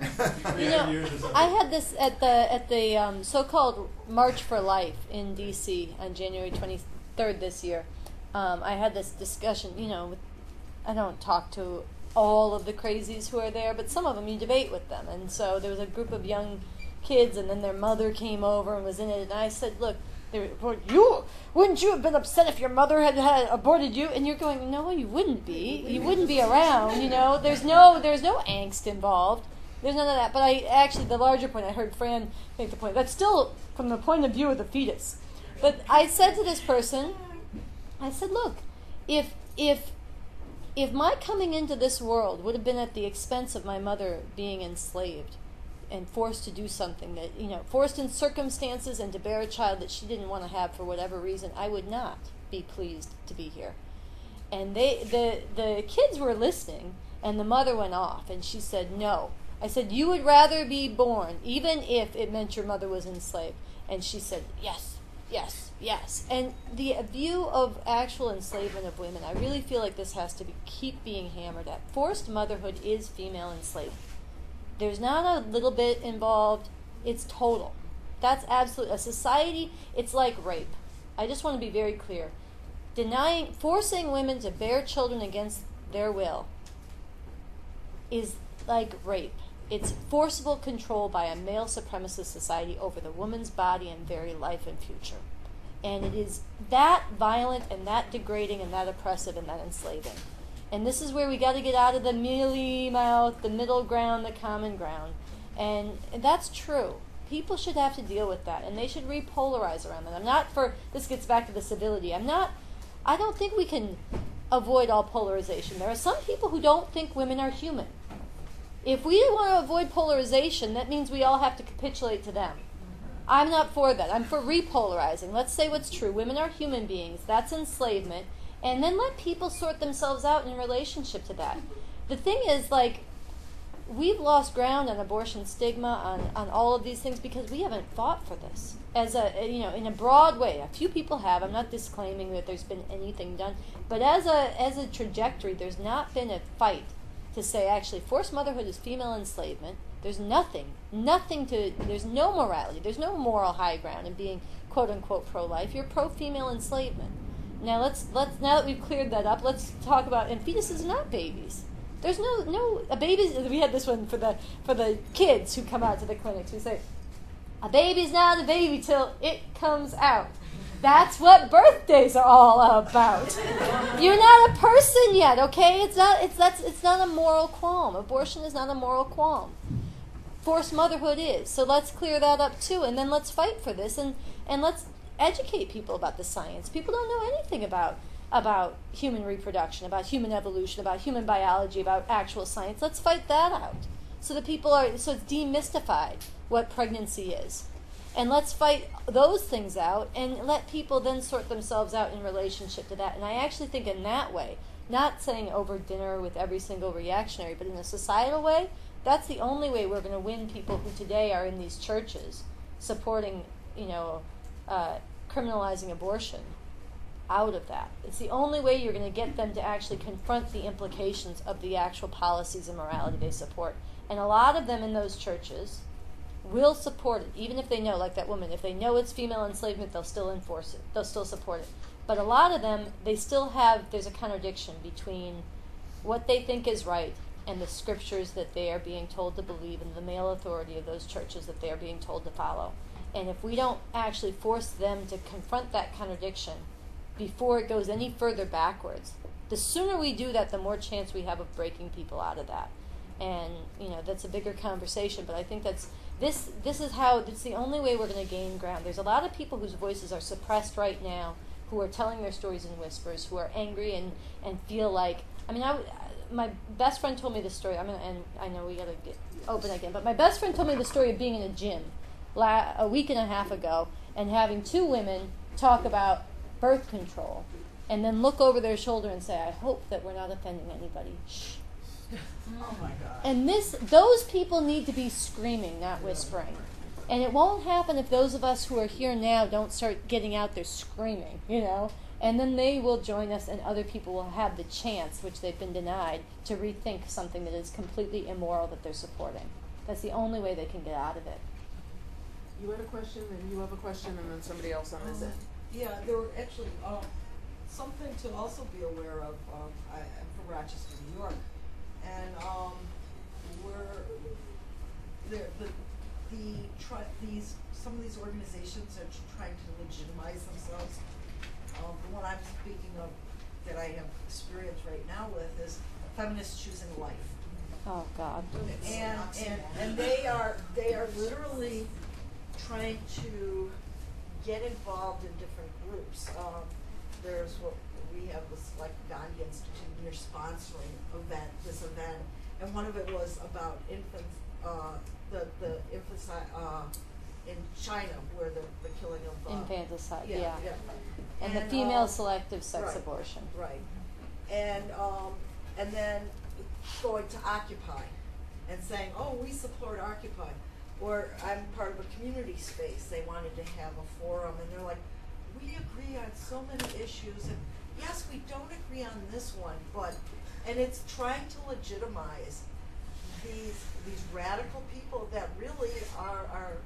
Speaker 6: 300 years or something.
Speaker 2: I had this at the so-called March for Life in D.C. on January 23rd this year. I had this discussion, you know, I don't talk to all of the crazies who are there, but some of them you debate with them. And so there was a group of young kids, and then their mother came over and was in it, and I said, look, wouldn't you have been upset if your mother had aborted you? And you're going, no, you wouldn't be. You wouldn't be around, you know. There's no angst involved. There's none of that. But the larger point, I heard Fran make the point, that's still from the point of view of the fetus. But I said to this person, I said, look, if my coming into this world would have been at the expense of my mother being enslaved and forced to do something that, you know, forced in circumstances and to bear a child that she didn't want to have for whatever reason, I would not be pleased to be here. And the kids were listening, and the mother went off, and she said, no. I said, you would rather be born, even if it meant your mother was enslaved. And she said, yes. Yes. And the view of actual enslavement of women, I really feel like this has to keep being hammered at. Forced motherhood is female enslavement. There's not a little bit involved. It's total. That's absolute. A society, it's like rape. I just want to be very clear. Forcing women to bear children against their will is like rape. It's forcible control by a male supremacist society over the woman's body and very life and future. And it is that violent and that degrading and that oppressive and that enslaving. And this is where we got to get out of the mealy mouth, the middle ground, the common ground. And that's true. People should have to deal with that, and they should repolarize around that. I'm not for, this gets back to the civility, I don't think we can avoid all polarization. There are some people who don't think women are human. If we want to avoid polarization, that means we all have to capitulate to them. I'm not for that. I'm for repolarizing. Let's say what's true. Women are human beings. That's enslavement. And then let people sort themselves out in relationship to that. The thing is, like, we've lost ground on abortion stigma, on all of these things, because we haven't fought for this. As in a broad way. A few people have. I'm not disclaiming that there's been anything done. But as a trajectory, there's not been a fight to say, actually, forced motherhood is female enslavement. There's there's no morality, there's no moral high ground in being quote-unquote pro-life. You're pro-female enslavement. Now now that we've cleared that up, let's talk about, and fetuses are not babies. There's a baby, we had this one for the kids who come out to the clinics. We say, a baby's not a baby till it comes out. That's what birthdays are all about. You're not a person yet, okay? It's not a moral qualm. Abortion is not a moral qualm. Forced motherhood is. So let's clear that up too, and then let's fight for this, and let's educate people about the science. People don't know anything about human reproduction, about human evolution, about human biology, about actual science. Let's fight that out so that so it's demystified what pregnancy is. And let's fight those things out and let people then sort themselves out in relationship to that. And I actually think in that way, not saying over dinner with every single reactionary, but in a societal way, that's the only way we're going to win people who today are in these churches supporting, criminalizing abortion out of that. It's the only way you're going to get them to actually confront the implications of the actual policies and morality they support. And a lot of them in those churches will support it, even if they know, like that woman, if they know it's female enslavement, they'll still enforce it. They'll still support it. But a lot of them, there's a contradiction between what they think is right and the scriptures that they are being told to believe and the male authority of those churches that they are being told to follow. And if we don't actually force them to confront that contradiction before it goes any further backwards, the sooner we do that, the more chance we have of breaking people out of that. And, that's a bigger conversation, but I think it's the only way we're going to gain ground. There's a lot of people whose voices are suppressed right now who are telling their stories in whispers, who are angry and feel like, my best friend told me this story, and I know we got to get open again, but my best friend told me the story of being in a gym a week and a half ago and having two women talk about birth control and then look over their shoulder and say, I hope that we're not offending anybody. Shh.
Speaker 4: Oh my God.
Speaker 2: And those people need to be screaming, not whispering. And it won't happen if those of us who are here now don't start getting out there screaming, And then they will join us and other people will have the chance, which they've been denied, to rethink something that is completely immoral that they're supporting. That's the only way they can get out of it.
Speaker 1: You had a question, and you have a question, and then somebody else on this end.
Speaker 8: Yeah, there were actually something to also be aware of. I'm from Rochester, New York, and some of these organizations are trying to legitimize themselves. The one I'm speaking of that I have experience right now with is Feminists Choosing Life.
Speaker 2: Oh God!
Speaker 8: And they are literally trying to get involved in different groups. There's what we have this like Gandhi Institute, and they're sponsoring this event, and one of it was about infants, the infanticide in China, where the killing of
Speaker 2: infanticide,
Speaker 8: yeah.
Speaker 2: And the female selective sex abortion.
Speaker 8: Right, and then going to Occupy and saying, oh, we support Occupy. Or I'm part of a community space. They wanted to have a forum, and they're like, we agree on so many issues, and yes, we don't agree on this one, and it's trying to legitimize these radical people that really are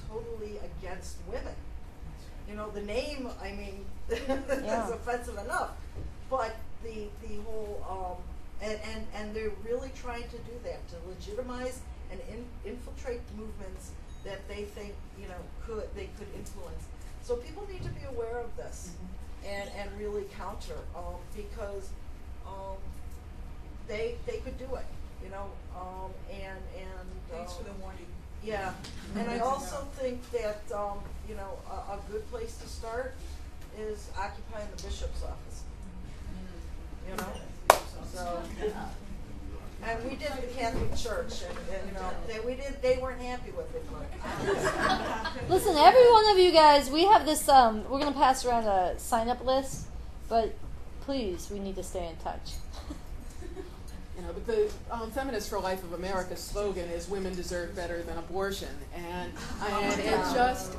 Speaker 8: totally against women. The name, is offensive enough, but the whole, and they're really trying to do that, to legitimize and infiltrate movements that they think they could influence. So people need to be aware of this and really counter because they could do it,
Speaker 4: Thanks for the warning.
Speaker 8: Yeah, and I also think that a good place to start is occupying the bishop's office. So. And we did the Catholic Church, and they weren't happy with it. But
Speaker 2: Listen, every one of you guys, we have this. We're going to pass around a sign-up list, but please, we need to stay in touch.
Speaker 1: But the Feminists for Life of America's slogan is "Women deserve better than abortion," and it's just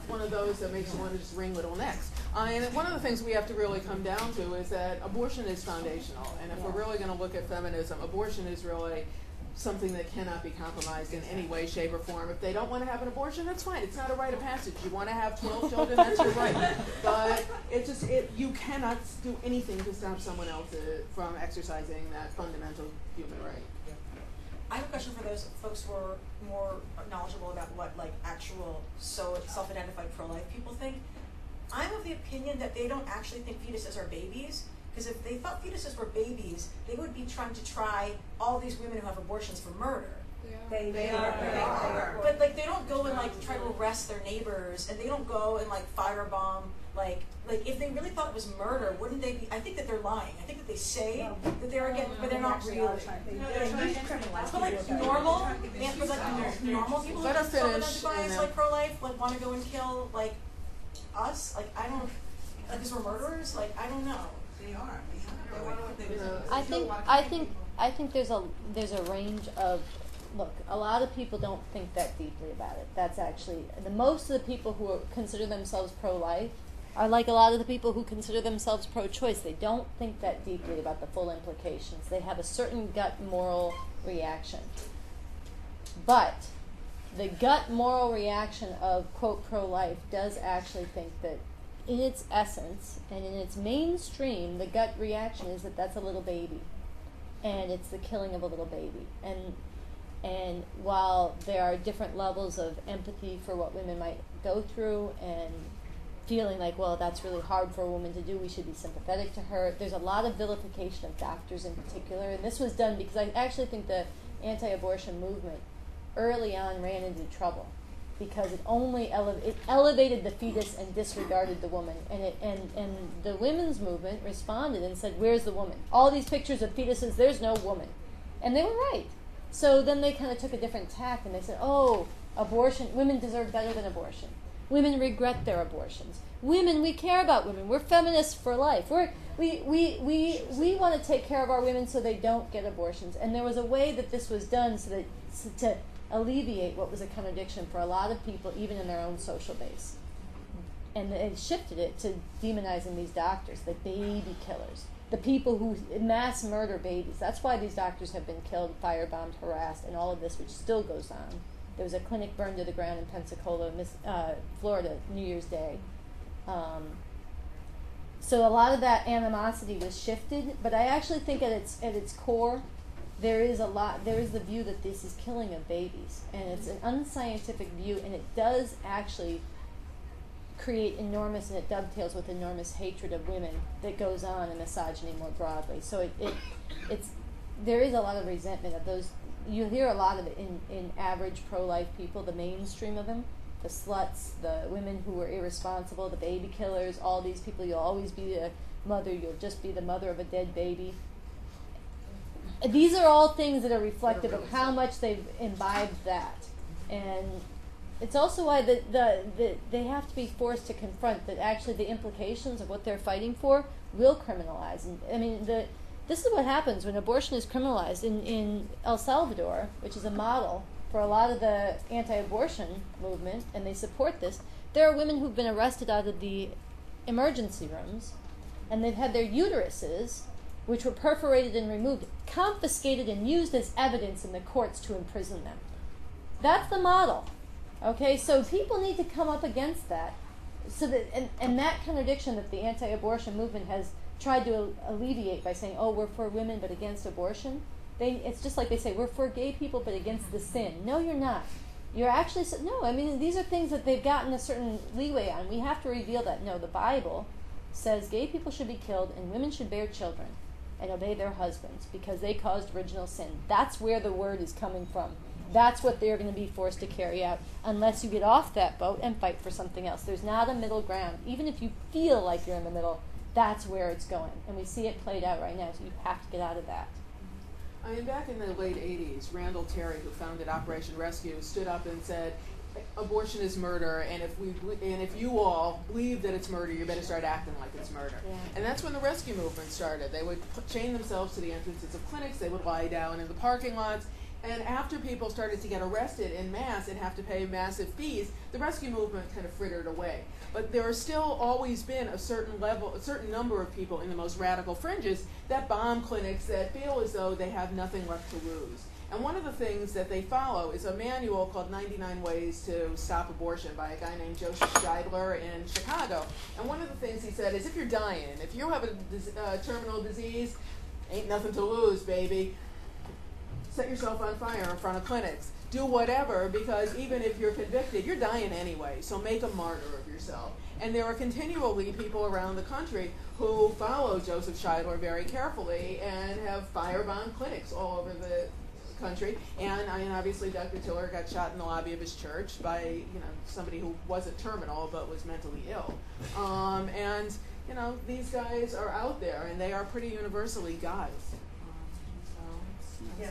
Speaker 1: one of those that makes you want to just wring little necks. And one of the things we have to really come down to is that abortion is foundational. And if we're really going to look at feminism, abortion is really something that cannot be compromised in any way, shape, or form. If they don't want to have an abortion, that's fine. It's not a rite of passage. You want to have 12 children, that's your right. But you cannot do anything to stop someone else from exercising that fundamental human right.
Speaker 11: I have a question for those folks who are more knowledgeable about what actual self-identified pro-life people think. I'm of the opinion that they don't actually think fetuses are babies, because if they thought fetuses were babies, they would be trying to try all these women who have abortions for murder.
Speaker 4: They are.
Speaker 11: But like they don't go and like try to arrest their neighbors, and they don't go and like firebomb like if they really thought it was murder, wouldn't they be? I think that they're lying. I think that they say that they're against, but they're not really. But like normal, but like normal people who just self-identify as like pro-life, like want to go and kill like us, like I don't, like because we're murderers, like I don't know.
Speaker 4: They are.
Speaker 2: I think there's a range of. Look, a lot of people don't think that deeply about it. That's actually most of the people who consider themselves pro-life are like a lot of the people who consider themselves pro-choice. They don't think that deeply about the full implications. They have a certain gut moral reaction. But the gut moral reaction of, quote, pro-life does actually think that in its essence and in its mainstream, the gut reaction is that that's a little baby. And it's the killing of a little baby. And while there are different levels of empathy for what women might go through and feeling like, well, that's really hard for a woman to do, we should be sympathetic to her, there's a lot of vilification of doctors in particular. And this was done because I actually think the anti-abortion movement early on ran into trouble because it only elevated the fetus and disregarded the woman. And the women's movement responded and said, where's the woman? All these pictures of fetuses, there's no woman. And they were right. So then they kind of took a different tack and they said, oh, abortion, women deserve better than abortion. Women regret their abortions. Women, we care about women. We're feminists for life. We want to take care of our women so they don't get abortions. And there was a way that this was done to alleviate what was a contradiction for a lot of people, even in their own social base. And it shifted it to demonizing these doctors, the baby killers. The people who mass murder babies. That's why these doctors have been killed, firebombed, harassed, and all of this, which still goes on. There was a clinic burned to the ground in Pensacola, Florida, New Year's Day. So a lot of that animosity was shifted, but I actually think at its core, there is the view that this is killing of babies, and it's an unscientific view, and it does actually create enormous, and it dovetails with enormous hatred of women that goes on, and misogyny more broadly. So there is a lot of resentment of those. You hear a lot of it in average pro-life people, the mainstream of them, the sluts, the women who are irresponsible, the baby killers, all these people. You'll always be a mother, you'll just be the mother of a dead baby. These are all things that are reflective of how much they've imbibed that. And it's also why they have to be forced to confront that actually the implications of what they're fighting for will criminalize. And I mean, this is what happens when abortion is criminalized. In El Salvador, which is a model for a lot of the anti-abortion movement, and they support this, there are women who've been arrested out of the emergency rooms, and they've had their uteruses, which were perforated and removed, confiscated and used as evidence in the courts to imprison them. That's the model. Okay, so people need to come up against that, so that and that contradiction that the anti-abortion movement has tried to alleviate by saying, "Oh, we're for women but against abortion." It's just like they say, "We're for gay people but against the sin." No, you're not. You're actually no. I mean, these are things that they've gotten a certain leeway on. We have to reveal that. No, the Bible says gay people should be killed and women should bear children and obey their husbands because they caused original sin. That's where the word is coming from. That's what they're going to be forced to carry out unless you get off that boat and fight for something else. There's not a middle ground. Even if you feel like you're in the middle, that's where it's going. And we see it played out right now, so you have to get out of that.
Speaker 1: I mean, back in the late 80s, Randall Terry, who founded Operation Rescue, stood up and said, abortion is murder, and if you all believe that it's murder, you better start acting like it's murder. Yeah. And that's when the rescue movement started. They would chain themselves to the entrances of clinics. They would lie down in the parking lots. And after people started to get arrested en masse and have to pay massive fees, the rescue movement kind of frittered away. But there has still always been a certain number of people in the most radical fringes that bomb clinics that feel as though they have nothing left to lose. And one of the things that they follow is a manual called 99 Ways to Stop Abortion by a guy named Joe Scheidler in Chicago. And one of the things he said is, if you're dying, if you have a terminal disease, ain't nothing to lose, baby. Set yourself on fire in front of clinics. do whatever, because even if you're convicted, you're dying anyway, so make a martyr of yourself. And there are continually people around the country who follow Joseph Scheidler very carefully and have firebomb clinics all over the country. And I mean, obviously Dr. Taylor got shot in the lobby of his church by, you know, somebody who wasn't terminal but was mentally ill. And you know, these guys are out there, and they are pretty universally guys.
Speaker 9: Yeah,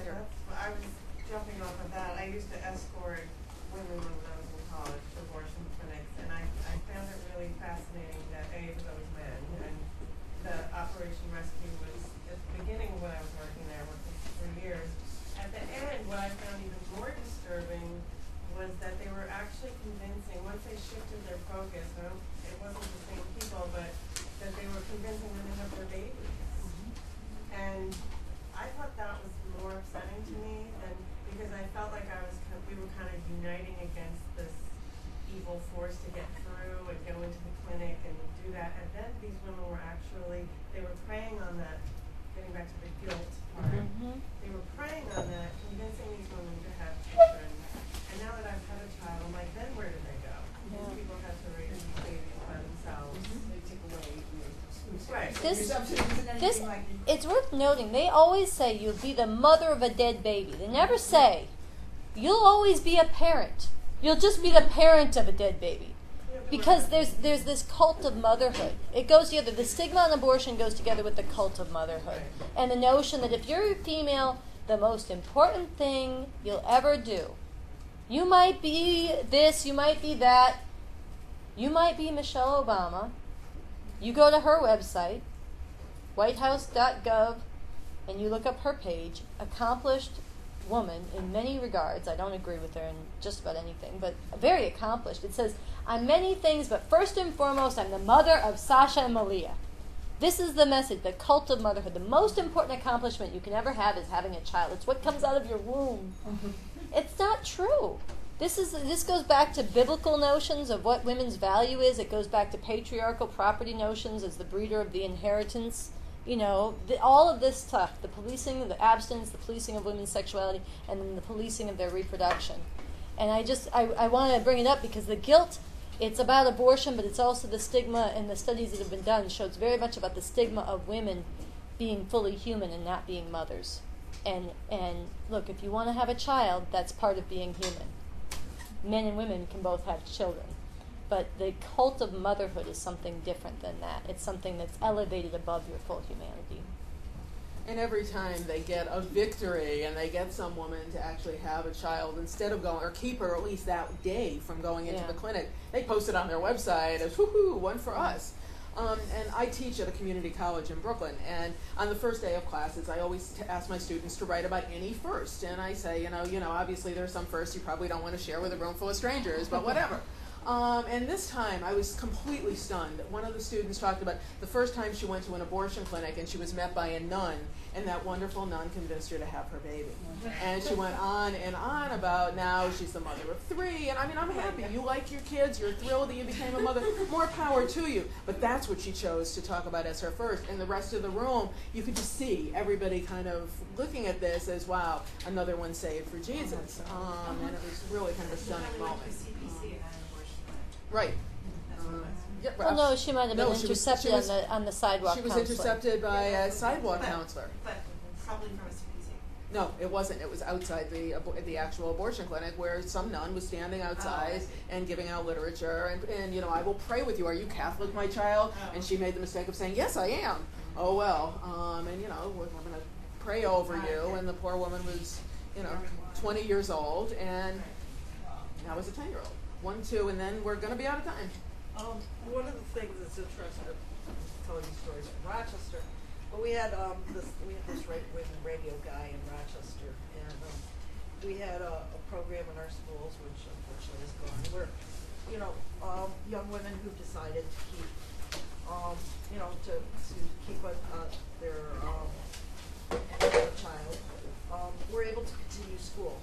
Speaker 9: I was jumping off of that. I used to escort women when I was in college to abortion clinics, and I found it really fascinating that those men, and the Operation Rescue was at the beginning when I was working there, worked for 3 years. At the end, what I found even more disturbing was that they were actually convincing, once they shifted their focus, it wasn't the same people, but that they were convincing them to have their babies. And I thought that was more upsetting to me, and because I felt like we were kind of uniting against this evil force to get through and go into the clinic and do that. And then these women were they were preying on that, getting back to the guilt part. They were preying on that, convincing these women to have children. And now that I've had a child, I'm like, then where did they go? These people have to raise these babies by themselves.
Speaker 4: They take away
Speaker 9: Right.
Speaker 2: It's worth noting, they always say you'll be the mother of a dead baby. They never say you'll always be a parent. You'll just be the parent of a dead baby. Because there's this cult of motherhood. It goes together. The stigma on abortion goes together with the cult of motherhood. And the notion that if you're a female, the most important thing you'll ever do, you might be this, you might be that, you might be Michelle Obama. You go to her website, whitehouse.gov, and you look up her page, accomplished woman in many regards. I don't agree with her in just about anything, but very accomplished. It says, I'm many things, but first and foremost, I'm the mother of Sasha and Malia. This is the message, the cult of motherhood. The most important accomplishment you can ever have is having a child. It's what comes out of your womb. It's not true. This goes back to biblical notions of what women's value is. It goes back to patriarchal property notions as the breeder of the inheritance. You know, all of this stuff, the policing of the abstinence, the policing of women's sexuality, and then the policing of their reproduction. And I want to bring it up because the guilt, it's about abortion, but it's also the stigma, and the studies that have been done shows very much about the stigma of women being fully human and not being mothers. And look, if you want to have a child, that's part of being human. Men and women can both have children. But the cult of motherhood is something different than that. It's something that's elevated above your full humanity.
Speaker 1: And every time they get a victory and they get some woman to actually have a child, instead of going, or keep her at least that day from going into the clinic, they post it on their website as, whoo-hoo, one for us. And I teach at a community college in Brooklyn, and on the first day of classes, I always ask my students to write about any first. And I say, you know, obviously there's some firsts you probably don't want to share with a room full of strangers, but whatever. And this time, I was completely stunned. One of the students talked about the first time she went to an abortion clinic, and she was met by a nun, and that wonderful nun convinced her to have her baby. And she went on and on about now she's the mother of 3, and I mean, I'm happy. You like your kids, you're thrilled that you became a mother, more power to you. But that's what she chose to talk about as her first. And the rest of the room, you could just see everybody kind of looking at this as, wow, another one saved for Jesus. And it was really kind of a stunning moment. Right. Yeah,
Speaker 2: well, no, she might have been intercepted on the sidewalk.
Speaker 1: She was intercepted by a sidewalk counselor.
Speaker 10: But probably from a CPC.
Speaker 1: No, it wasn't. It was outside the actual abortion clinic where some nun was standing outside and giving out literature and you know, I will pray with you. Are you Catholic, my child? And she made the mistake of saying, yes, I am. Oh well. And you know, I'm going to pray over you. And the poor woman was, you know, 20 years old and now is a 10-year-old. 1, 2, and then we're going to be out of time.
Speaker 8: One of the things that's interesting, I'm telling you stories from Rochester, but we had this right-wing radio guy in Rochester, and we had a program in our schools, which unfortunately is gone, where, you know, young women who decided to keep, you know, to keep their child, were able to continue school.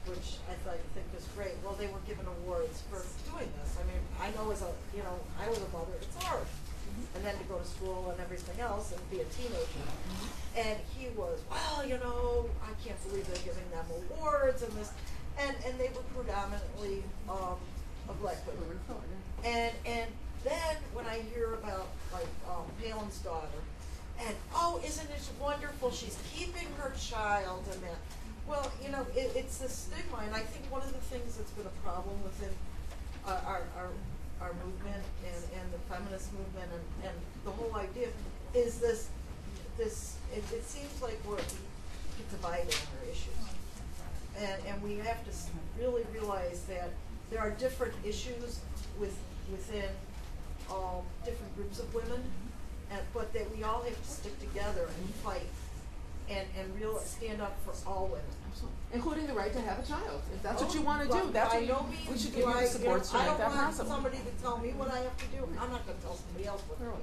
Speaker 8: Which I think is great. Well, they were given awards for doing this. I mean, I know I was a mother, it's hard. And then to go to school and everything else and be a teenager. And he was, well, you know, I can't believe they're giving them awards and this. and they were predominantly of black women. And then when I hear about like Palin's daughter, and oh, isn't it wonderful? She's keeping her child and that. Well, you know, it's the stigma, and I think one of the things that's been a problem within our movement and the feminist movement and the whole idea is this. It seems like we're divided on our issues, and we have to really realize that there are different issues within different groups of women, but that we all have to stick together and fight and stand up for all women.
Speaker 1: Absolutely. Including the right to have a child. If that's what you want to do, that's what we should give you the
Speaker 8: I
Speaker 1: support to make that
Speaker 8: don't want
Speaker 1: possible.
Speaker 8: somebody to tell me what I have to do. I'm not going to tell somebody else what to do.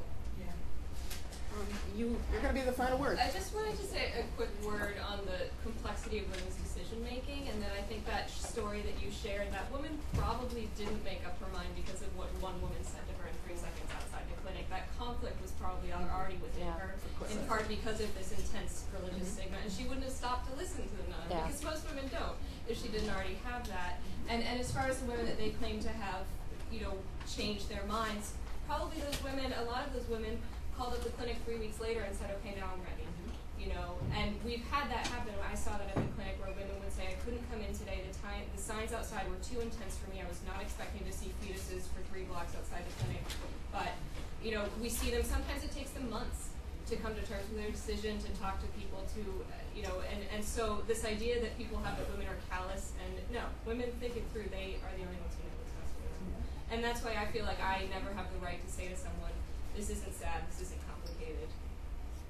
Speaker 1: You're going to be the final word.
Speaker 5: I just wanted to say a quick word on the complexity of women's decision making, and that I think that story that you shared, that woman probably didn't make up her mind because of what one woman said to her in 3 seconds outside the clinic. That conflict was probably already within her, in part because of this intense religious stigma, and she wouldn't have stopped to listen to the nun, because most women don't, if she didn't already have that. And as far as the women that they claim to have, you know, changed their minds, probably those women, a lot of those women called up the clinic 3 weeks later and said, okay, now I'm ready. You know, and we've had that happen. I saw that at the clinic where women would say, I couldn't come in today. The signs outside were too intense for me. I was not expecting to see fetuses for 3 blocks outside the clinic. But, you know, we see them. Sometimes it takes them months to come to terms with their decision, to talk to people, to, you know, and so this idea that people have that women are callous, and no, women think it through. They are the only ones who know what's best for them. And that's why I feel like I never have the right to say to someone, this isn't sad, this isn't complicated.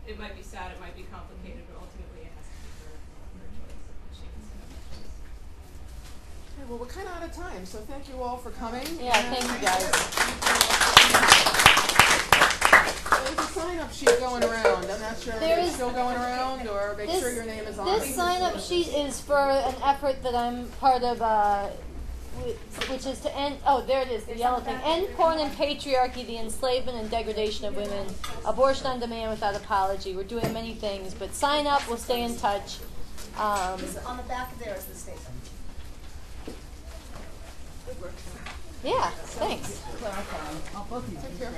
Speaker 5: It might be sad, it might be complicated, but ultimately it has to be her choice. She can set up that choice.
Speaker 1: Okay, well, we're kind of out of time, so thank you all for coming.
Speaker 2: Yeah, thank you guys.
Speaker 1: There's a sign-up sheet going around. I'm not sure if it's still going around, or make sure your name is on it.
Speaker 2: This sign-up sheet is for an effort that I'm part of, which is to end, oh, there it is, the yellow thing. End porn and patriarchy, the enslavement and degradation of women. Abortion on demand without apology. We're doing many things, but sign up, we'll stay in touch.
Speaker 8: On the back of there is the statement. Good work.
Speaker 2: Yeah, thanks.
Speaker 1: Take care.